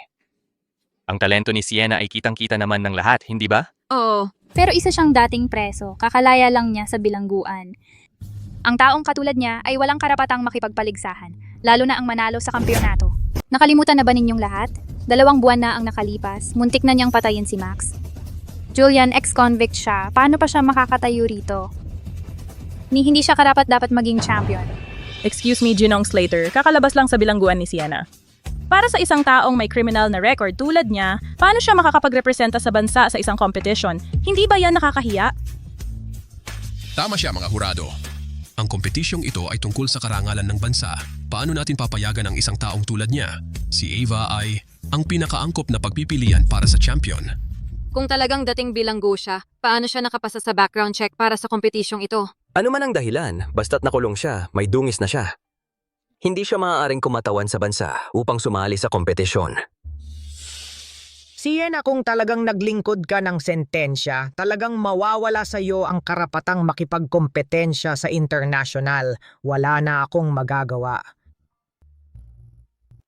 Ang talento ni Sienna ay kitang-kita naman ng lahat, hindi ba? Oo. Pero isa siyang dating preso, kakalaya lang niya sa bilangguan. Ang taong katulad niya ay walang karapatang makipagpaligsahan, lalo na ang manalo sa kampyonato. Nakalimutan na ba ninyong lahat? 2 buwan na ang nakalipas, muntik na niyang patayin si Max. Julian, ex-convict siya, paano pa siya makakatayo rito? Hindi siya karapat-dapat maging champion. Excuse me, Ginong Slater, kakalabas lang sa bilangguan ni Sienna. Para sa isang taong may criminal na record tulad niya, paano siya makakapagrepresenta sa bansa sa isang competition? Hindi ba yan nakakahiya? Tama siya mga hurado. Ang kompetisyong ito ay tungkol sa karangalan ng bansa. Paano natin papayagan ang isang taong tulad niya? Si Ava ay ang pinakaangkop na pagpipilian para sa champion. Kung talagang dating bilanggo siya, paano siya nakapasa sa background check para sa kompetisyong ito? Ano man ang dahilan, basta't nakulong siya, may dungis na siya. Hindi siya maaaring kumatawan sa bansa upang sumali sa kompetisyon. Sienna, kung talagang naglingkod ka ng sentensya, talagang mawawala sa iyo ang karapatang makipagkompetensya sa international. Wala na akong magagawa.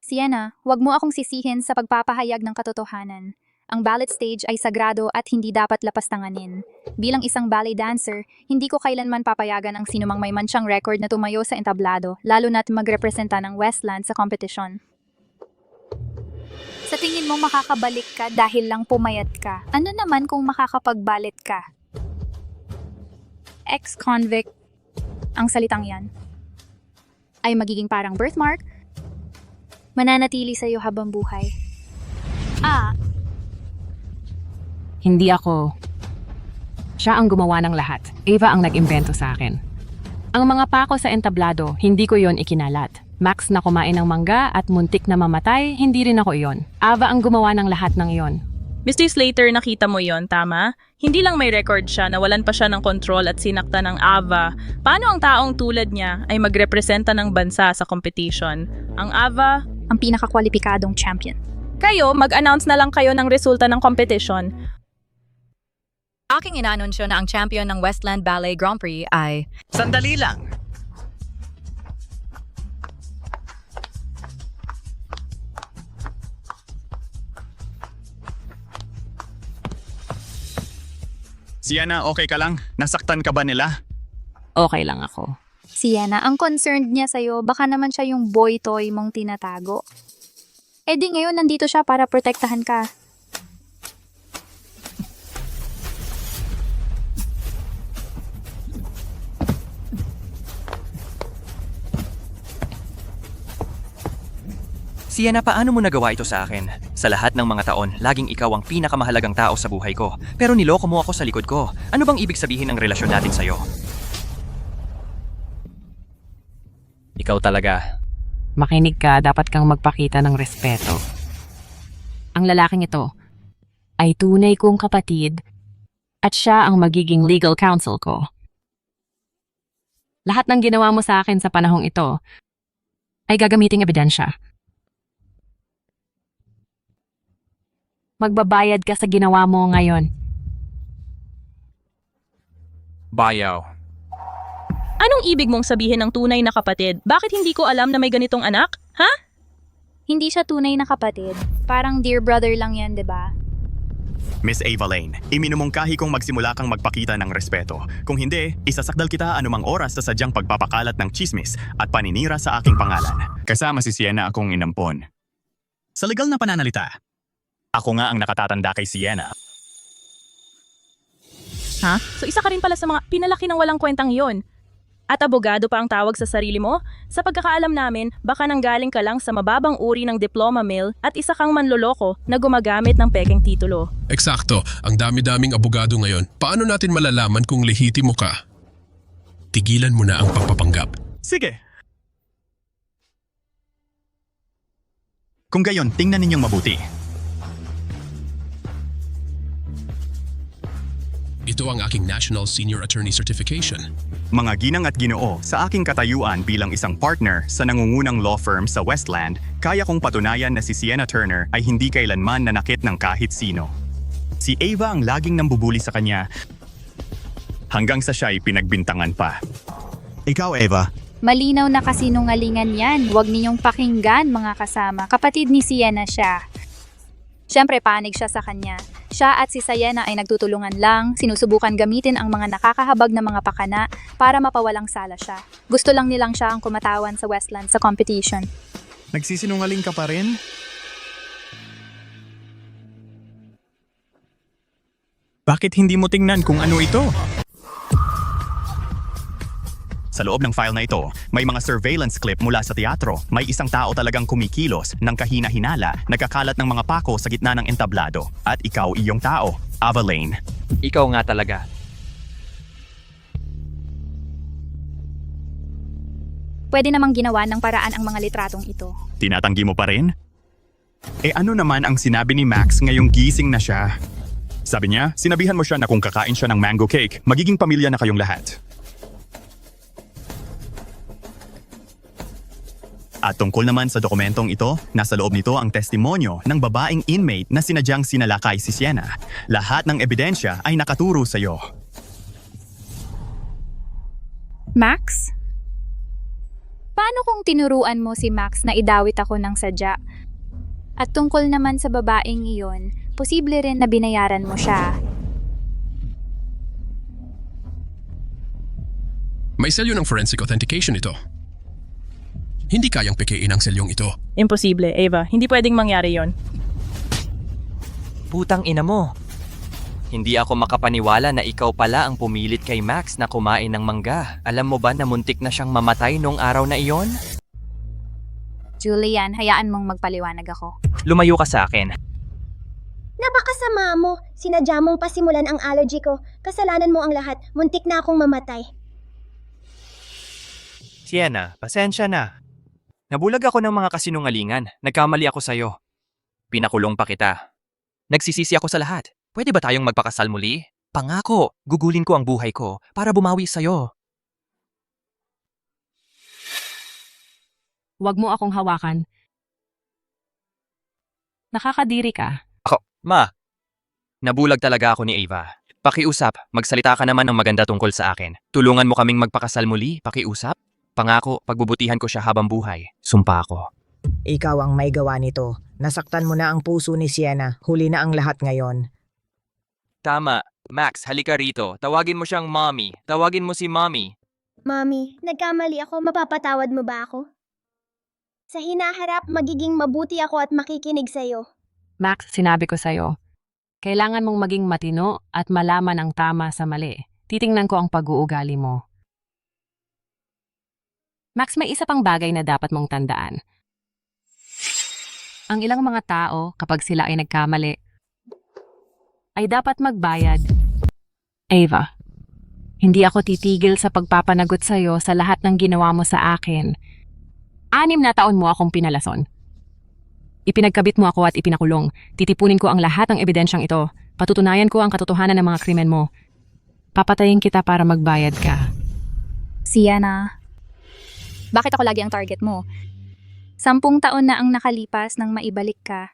Sienna, huwag mo akong sisihin sa pagpapahayag ng katotohanan. Ang ballot stage ay sagrado at hindi dapat lapastanganin. Bilang isang ballet dancer, hindi ko kailanman papayagan ang sinumang may mansyang record na tumayo sa entablado, lalo na't magrepresenta ng Westland sa kompetisyon. Sa tingin mo makakabalik ka dahil lang pumayat ka? Ano naman kung makakapagbalit ka? Ex-convict, ang salitang yan, ay magiging parang birthmark, mananatili sa'yo habang buhay. Hindi ako. Siya ang gumawa ng lahat. Ava ang nag-imbento sa akin. Ang mga pako sa entablado, hindi ko yon ikinalat. Max na kumain ng mangga at muntik na mamatay, hindi rin ako iyon. Ava ang gumawa ng lahat ng iyon. Mr. Slater, nakita mo yon, tama? Hindi lang may record siya, nawalan pa siya ng kontrol at sinakta ng Ava. Paano ang taong tulad niya ay magrepresenta ng bansa sa competition? Ang Ava, ang pinakakwalipikadong champion. Kayo, mag-announce na lang kayo ng resulta ng competition. Aking inaanunsyo na ang champion ng Westland Ballet Grand Prix ay... Sandali lang! Sienna, okay ka lang? Nasaktan ka ba nila? Okay lang ako. Sienna, ang concerned niya sa'yo, baka naman siya yung boy toy mong tinatago. Eh di ngayon nandito siya para protektahan ka. Sienna, paano mo nagawa ito sa akin? Sa lahat ng mga taon, laging ikaw ang pinakamahalagang tao sa buhay ko. Pero niloko mo ako sa likod ko. Ano bang ibig sabihin ng relasyon natin sa'yo? Ikaw talaga. Makinig ka, dapat kang magpakita ng respeto. Ang lalaking ito ay tunay kong kapatid at siya ang magiging legal counsel ko. Lahat ng ginawa mo sa akin sa panahong ito ay gagamiting ebidensya. Magbabayad ka sa ginawa mo ngayon. Bayaw. Anong ibig mong sabihin ng tunay na kapatid? Bakit hindi ko alam na may ganitong anak? Ha? Hindi siya tunay na kapatid. Parang dear brother lang yan, 'di ba? Miss Ava Lane, iminumungkahi kong magsimula kang magpakita ng respeto. Kung hindi, isasakdal kita anumang oras sa sadyang pagpapakalat ng chismis at paninira sa aking pangalan. Kasama si Sienna akong inampon. Sa legal na pananalita, ako nga ang nakatatanda kay Sienna. Ha? So isa ka rin pala sa mga pinalaki ng walang kwentang iyon. At abogado pa ang tawag sa sarili mo? Sa pagkakaalam namin, baka nanggaling ka lang sa mababang uri ng diploma mill at isa kang manloloko na gumagamit ng pekeng titulo. Eksakto, ang dami-daming abogado ngayon. Paano natin malalaman kung lehitimo ka? Tigilan mo na ang pagpapanggap. Sige. Kung gayon, tingnan ninyong mabuti. Ito ang aking National Senior Attorney Certification. Mga ginang at ginoo, sa aking katayuan bilang isang partner sa nangungunang law firm sa Westland, kaya kong patunayan na si Sienna Turner ay hindi kailanman nanakit ng kahit sino. Si Ava ang laging nambubuli sa kanya hanggang sa siya ay pinagbintangan pa. Ikaw, Ava, Malinaw na kasinungalingan yan. Huwag ninyong pakinggan, mga kasama. Kapatid ni Sienna siya. Siyempre, panig siya sa kanya. Siya at si Sienna ay nagtutulungan lang, sinusubukan gamitin ang mga nakakahabag na mga pakana para mapawalang sala siya. Gusto lang nilang siya ang kumatawan sa Westland sa competition. nagsisinungaling ka pa rin? Bakit hindi mo tingnan kung ano ito? Sa loob ng file na ito, may mga surveillance clip mula sa teatro. May isang tao talagang kumikilos ng kahina-hinala, nagkakalat ng mga pako sa gitna ng entablado. At ikaw iyong tao, Ava Lane. Ikaw nga talaga. Pwede namang ginawa ng paraan ang mga litratong ito. Tinatanggi mo pa rin? Eh ano naman ang sinabi ni Max ngayong gising na siya? Sabi niya, sinabihan mo siya na kung kakain siya ng mango cake, magiging pamilya na kayong lahat. At tungkol naman sa dokumentong ito, nasa loob nito ang testimonyo ng babaeng inmate na sinadyang sinalakay si Sienna. Lahat ng ebidensya ay nakaturo sa iyo. Max? Paano kung tinuruan mo si Max na idawit ako ng sadya? At tungkol naman sa babaeng iyon, posible rin na binayaran mo siya. May selyo ng forensic authentication ito. Hindi kayang pekein ang selyong ito. Imposible, Ava. Hindi pwedeng mangyari yon. Putang ina mo. Hindi ako makapaniwala na ikaw pala ang pumilit kay Max na kumain ng mangga. Alam mo ba na muntik na siyang mamatay nung araw na iyon? Julian, hayaan mong magpaliwanag ako. Lumayo ka sa akin. Napakasama mo. Sinadya mong pasimulan ang allergy ko. Kasalanan mo ang lahat. Muntik na akong mamatay. Sienna, pasensya na. Nabulag ako ng mga kasinungalingan. Nagkamali ako sa'yo. Pinakulong pa kita. Nagsisisi ako sa lahat. Pwede ba tayong magpakasal muli? Pangako, gugulin ko ang buhay ko para bumawi sa'yo. Huwag mo akong hawakan. Nakakadiri ka. Ma, nabulag talaga ako ni Ava. Pakiusap, magsalita ka naman ng maganda tungkol sa akin. Tulungan mo kaming magpakasal muli, pakiusap. Pangako, pagbubutihan ko siya habang buhay. Sumpa ako. Ikaw ang may gawa nito. Nasaktan mo na ang puso ni Sienna. Huli na ang lahat ngayon. Tama. Max, halika rito. Tawagin mo siyang mommy. Tawagin mo si mommy. Mami, nagkamali ako. Mapapatawad mo ba ako? Sa hinaharap, magiging mabuti ako at makikinig sa'yo. Max, sinabi ko sa'yo, kailangan mong maging matino at malaman ang tama sa mali. Titingnan ko ang pag-uugali mo. Max, may isa pang bagay na dapat mong tandaan. Ang ilang mga tao, kapag sila ay nagkamali, ay dapat magbayad. Ava, hindi ako titigil sa pagpapanagot sa'yo sa lahat ng ginawa mo sa akin. 6 na taon mo akong pinalason. Ipinagkabit mo ako at ipinakulong. Titipunin ko ang lahat ng ebidensyang ito. Patutunayan ko ang katotohanan ng mga krimen mo. Papatayin kita para magbayad ka. Sienna, bakit ako lagi ang target mo? 10 taon na ang nakalipas nang maibalik ka.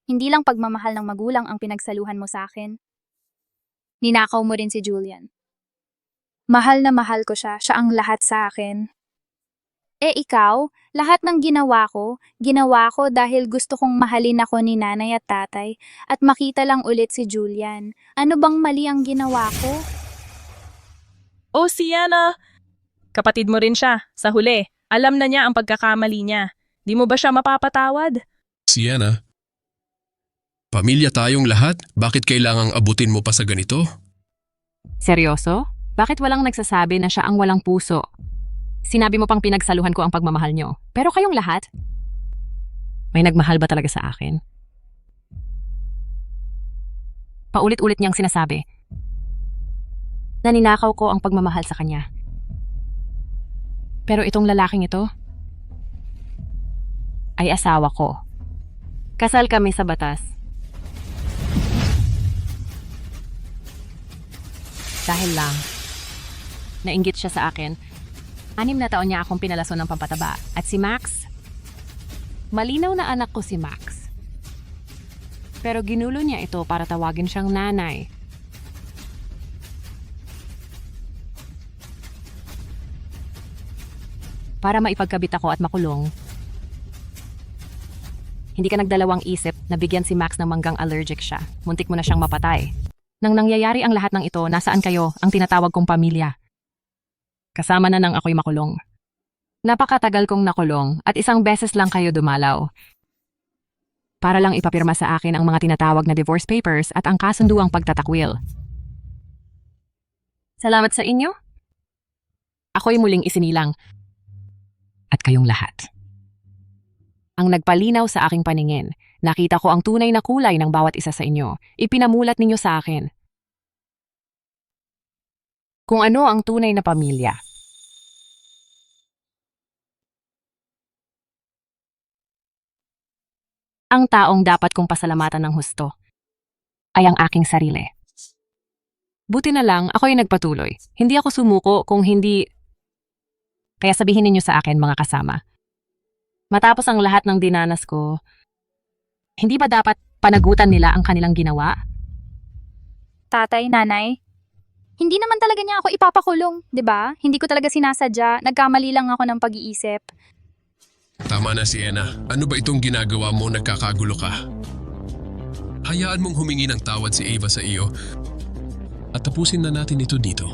Hindi lang pagmamahal ng magulang ang pinagsaluhan mo sa akin. Ninakaw mo rin si Julian. Mahal na mahal ko siya. Siya ang lahat sa akin. Ikaw, lahat ng ginawa ko dahil gusto kong mahalin ako ni nanay at tatay at makita lang ulit si Julian. Ano bang mali ang ginawa ko? Oh, Sienna! Kapatid mo rin siya, sa huli. Alam na niya ang pagkakamali niya. Di mo ba siya mapapatawad? Sienna, pamilya tayong lahat, bakit kailangang abutin mo pa sa ganito? Seryoso? Bakit walang nagsasabi na siya ang walang puso? Sinabi mo pang pinagsaluhan ko ang pagmamahal nyo. Pero kayong lahat? May nagmahal ba talaga sa akin? Paulit-ulit niyang sinasabi. Naninakaw ko ang pagmamahal sa kanya. Pero itong lalaking ito ay asawa ko. Kasal kami sa batas. Dahil lang, nainggit siya sa akin. 6 na taon niya akong pinalason ng pampataba. At si Max, malinaw na anak ko si Max. Pero ginulo niya ito para tawagin siyang nanay. Para maipagkabit ako at makulong. Hindi ka nagdalawang isip na bigyan si Max ng manggang allergic siya. Muntik mo na siyang mapatay. Nang nangyayari ang lahat ng ito, nasaan kayo, ang tinatawag kong pamilya? Kasama na nang ako'y makulong. Napakatagal kong nakulong at 1 beses lang kayo dumalaw. Para lang ipapirma sa akin ang mga tinatawag na divorce papers at ang kasunduang pagtatakwil. Salamat sa inyo. Ako'y muling isinilang. At kayong lahat. Ang nagpalinaw sa aking paningin, nakita ko ang tunay na kulay ng bawat isa sa inyo. Ipinamulat ninyo sa akin. Kung ano ang tunay na pamilya. Ang taong dapat kong pasalamatan ng husto ay ang aking sarili. Buti na lang ako'y nagpatuloy. Hindi ako sumuko kung hindi... Kaya sabihin ninyo sa akin mga kasama. Matapos ang lahat ng dinanas ko, hindi ba dapat panagutan nila ang kanilang ginawa? Tatay, nanay, hindi naman talaga niya ako ipapakulong, 'di ba? Hindi ko talaga sinasadya, nagkamali lang ako ng pag-iisip. Tama na, Sienna. Ano ba itong ginagawa mo? Nagkakagulo ka. Hayaan mong humingi ng tawad si Ava sa iyo at tapusin na natin ito dito.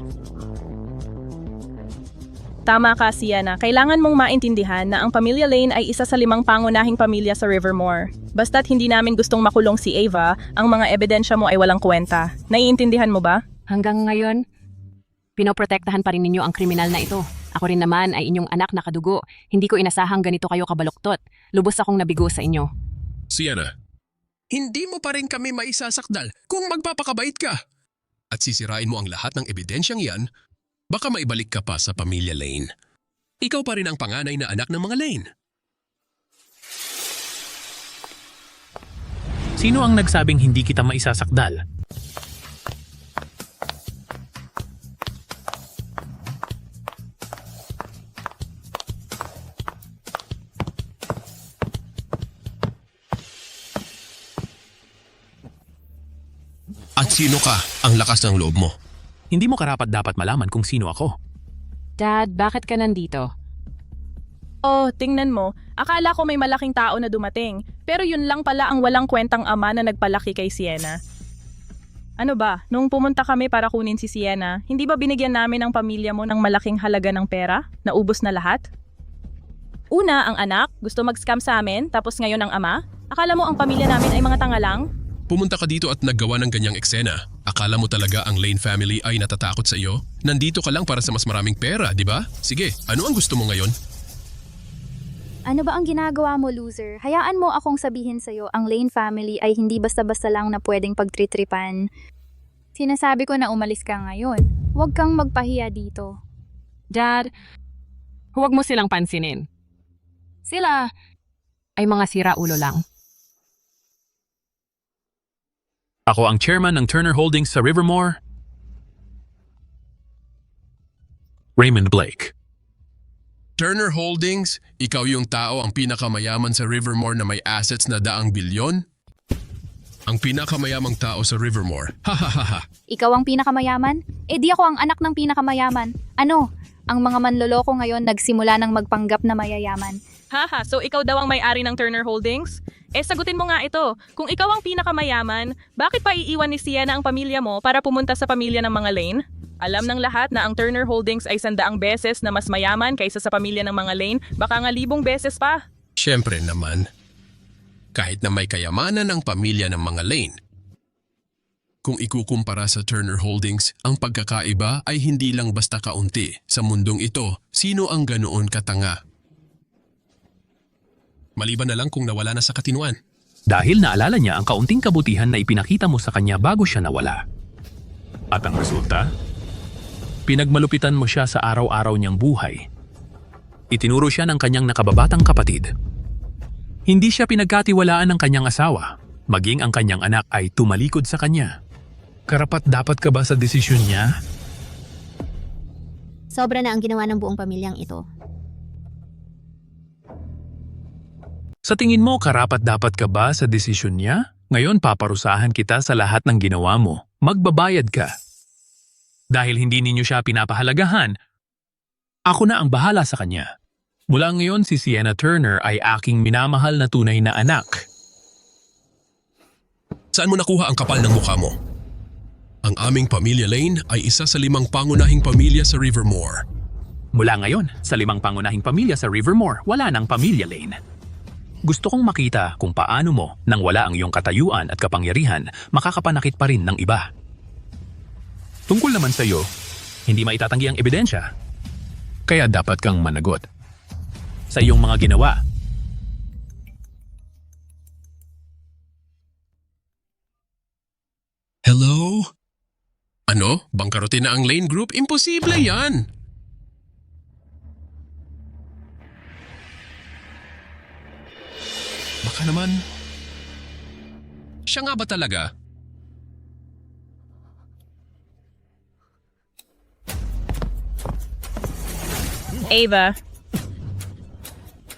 Tama ka, Sienna. Kailangan mong maintindihan na ang Pamilya Lane ay isa sa 5 pangunahing pamilya sa Rivermore. Basta't hindi namin gustong makulong si Ava, ang mga ebidensya mo ay walang kwenta. Naiintindihan mo ba? Hanggang ngayon, pinoprotektahan pa rin ninyo ang kriminal na ito. Ako rin naman ay inyong anak na kadugo. Hindi ko inasahang ganito kayo kabaluktot. Lubos akong nabigo sa inyo. Sienna, hindi mo pa rin kami maisasakdal kung magpapakabait ka. At sisirain mo ang lahat ng ebidensyang yan, baka maibalik ka pa sa Pamilya Lane. Ikaw pa rin ang panganay na anak ng mga Lane. Sino ang nagsabing hindi kita maisasakdal? At sino ka? Ang lakas ng loob mo. Hindi mo karapat dapat malaman kung sino ako. Dad, bakit ka nandito? Oh, tingnan mo. Akala ko may malaking tao na dumating. Pero yun lang pala ang walang kwentang ama na nagpalaki kay Sienna. Ano ba, nung pumunta kami para kunin si Sienna, hindi ba binigyan namin ang pamilya mo ng malaking halaga ng pera? Naubos na lahat? Una, ang anak, gusto mag-scam sa amin, tapos ngayon ang ama? Akala mo ang pamilya namin ay mga tanga lang? Pumunta ka dito at naggawa ng ganyang eksena. Akala mo talaga ang Lane family ay natatakot sa iyo? Nandito ka lang para sa mas maraming pera, di ba? Sige, ano ang gusto mo ngayon? Ano ba ang ginagawa mo, loser? Hayaan mo akong sabihin sa'yo, ang Lane family ay hindi basta-basta lang na pwedeng pagtritripan. Sinasabi ko na umalis ka ngayon. Huwag kang magpahiya dito. Dad, huwag mo silang pansinin. Sila ay mga sira-ulo lang. Ako ang chairman ng Turner Holdings sa Rivermore, Raymond Blake. Turner Holdings, ikaw yung tao ang pinakamayaman sa Rivermore na may assets na 100 bilyon? Ang pinakamayamang tao sa Rivermore. Ha ha ha ha. Ikaw ang pinakamayaman? Eh di ako ang anak ng pinakamayaman. Ano? Ang mga manloloko ngayon nagsimula ng magpanggap na mayayaman. Haha, so ikaw daw ang may-ari ng Turner Holdings? Sagutin mo nga ito. Kung ikaw ang pinakamayaman, bakit pa iiwan ni Sienna ang pamilya mo para pumunta sa pamilya ng mga Lane? Alam ng lahat na ang Turner Holdings ay 100 beses na mas mayaman kaysa sa pamilya ng mga Lane, baka nga 1,000 beses pa. Siyempre naman, kahit na may kayamanan ang pamilya ng mga Lane, kung ikukumpara sa Turner Holdings, ang pagkakaiba ay hindi lang basta kaunti. Sa mundong ito, sino ang ganoon katanga? Maliban na lang kung nawala na sa katinuan. Dahil naalala niya ang kaunting kabutihan na ipinakita mo sa kanya bago siya nawala. At ang resulta? Pinagmalupitan mo siya sa araw-araw niyang buhay. Itinuro siya ng kanyang nakababatang kapatid. Hindi siya pinagkatiwalaan ng kanyang asawa, maging ang kanyang anak ay tumalikod sa kanya. Karapat-dapat ka ba sa desisyon niya? Sobra na ang ginawa ng buong pamilyang ito. Sa tingin mo, karapat-dapat ka ba sa desisyon niya? Ngayon paparusahan kita sa lahat ng ginawa mo. Magbabayad ka. Dahil hindi ninyo siya pinapahalagahan, ako na ang bahala sa kanya. Mula ngayon si Sienna Turner ay aking minamahal na tunay na anak. Saan mo nakuha ang kapal ng mukha mo? Ang aming pamilya Lane ay isa sa 5 pangunahing pamilya sa Rivermore. Mula ngayon, sa 5 pangunahing pamilya sa Rivermore, wala nang pamilya Lane. Gusto kong makita kung paano mo, nang wala ang iyong katayuan at kapangyarihan, makakapanakit pa rin ng iba. Tungkol naman sa iyo, hindi maitatanggi ang ebidensya. Kaya dapat kang managot sa iyong mga ginawa. Hello? Ano? Bangkarotin na ang Lane Group? Imposible yan! Baka naman... Siya nga ba talaga? Ava,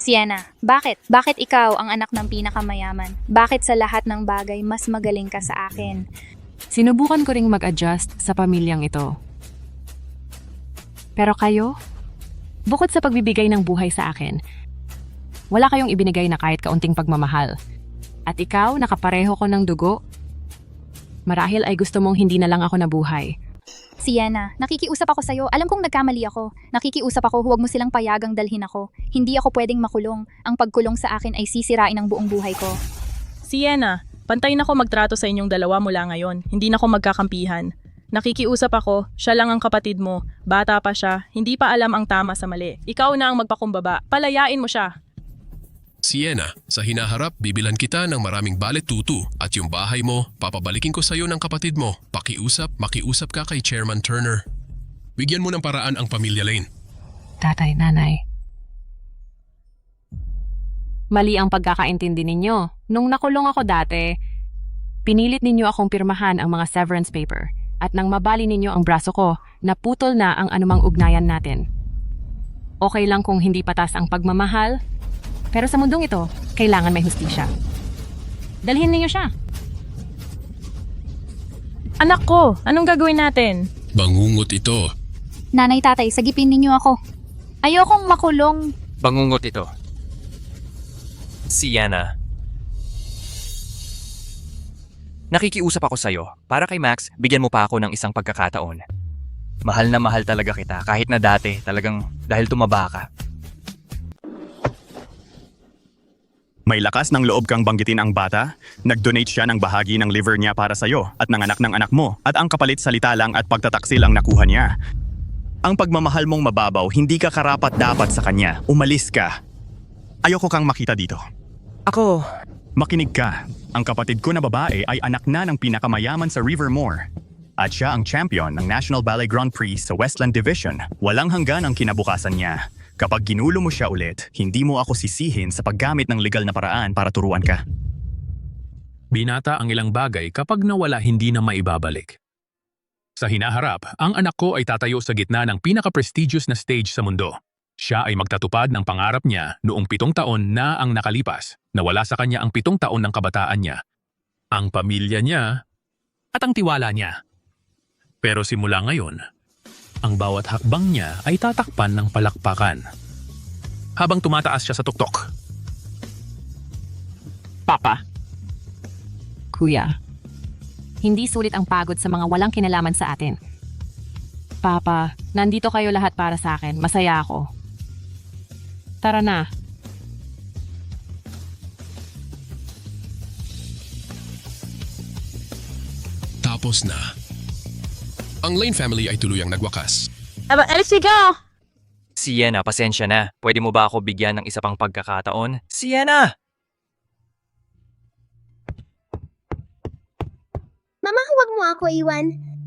Sienna, bakit? Bakit ikaw ang anak ng pinakamayaman? Bakit sa lahat ng bagay mas magaling ka sa akin? Sinubukan ko ring mag-adjust sa pamilyang ito. Pero kayo, bukod sa pagbibigay ng buhay sa akin, wala kayong ibinigay na kahit kaunting pagmamahal. At ikaw, nakapareho ko ng dugo. Marahil ay gusto mong hindi na lang ako nabuhay. Sienna, nakikiusap ako sa'yo. Alam kong nagkamali ako. Nakikiusap ako, huwag mo silang payagang dalhin ako. Hindi ako pwedeng makulong. Ang pagkulong sa akin ay sisirain ang buong buhay ko. Sienna, pantay na ako magtrato sa inyong dalawa mula ngayon. Hindi na ako magkakampihan. Nakikiusap ako, siya lang ang kapatid mo. Bata pa siya, hindi pa alam ang tama sa mali. Ikaw na ang magpakumbaba. Palayain mo siya. Sienna, sa hinaharap, bibilan kita ng maraming balet tutu at yung bahay mo, papabalikin ko sa'yo ng kapatid mo. Makiusap ka kay Chairman Turner. Bigyan mo ng paraan ang pamilya Lane. Tatay, nanay. Mali ang pagkakaintindi ninyo. Nung nakulong ako dati, pinilit ninyo akong pirmahan ang mga severance paper. At nang mabali ninyo ang braso ko, naputol na ang anumang ugnayan natin. Okay lang kung hindi patas ang pagmamahal, pero sa mundong ito, kailangan may hustisya. Dalhin ninyo siya. Anak ko, anong gagawin natin? Bangungot ito. Nanay, tatay, sagipin ninyo ako. Ayokong makulong. Bangungot ito. Sienna. Nakikiusap ako sa'yo. Para kay Max, bigyan mo pa ako ng isang pagkakataon. Mahal na mahal talaga kita kahit na dati talagang dahil tumaba ka. May lakas ng loob kang banggitin ang bata? Nag-donate siya ng bahagi ng liver niya para sa'yo at ng anak mo at ang kapalit salita lang at pagtataksil ang nakuha niya. Ang pagmamahal mong mababaw, hindi ka karapat-dapat sa kanya. Umalis ka. Ayoko kang makita dito. Ako... Makinig ka. Ang kapatid ko na babae ay anak na ng pinakamayaman sa Rivermore. At siya ang champion ng National Ballet Grand Prix sa Westland Division. Walang hanggan ang kinabukasan niya. Kapag ginulo mo siya ulit, hindi mo ako sisihin sa paggamit ng legal na paraan para turuan ka. Binata ang ilang bagay kapag nawala hindi na maibabalik. Sa hinaharap, ang anak ko ay tatayo sa gitna ng pinaka-prestigious na stage sa mundo. Siya ay magtatupad ng pangarap niya noong 7 taon na ang nakalipas. Nawala sa kanya ang 7 taon ng kabataan niya, ang pamilya niya, at ang tiwala niya. Pero simula ngayon, Ang bawat hakbang niya ay tatakpan ng palakpakan. Habang tumataas siya sa tuktok. Papa. Kuya. Hindi sulit ang pagod sa mga walang kinalaman sa atin. Papa, nandito kayo lahat para sa akin. Masaya ako. Tara na. Tapos na. Ang Lane family ay tuluyang nagwakas. Sienna, pasensya na. Pwede mo ba ako bigyan ng isa pang pagkakataon? Sienna! Mama, huwag mo ako iwan.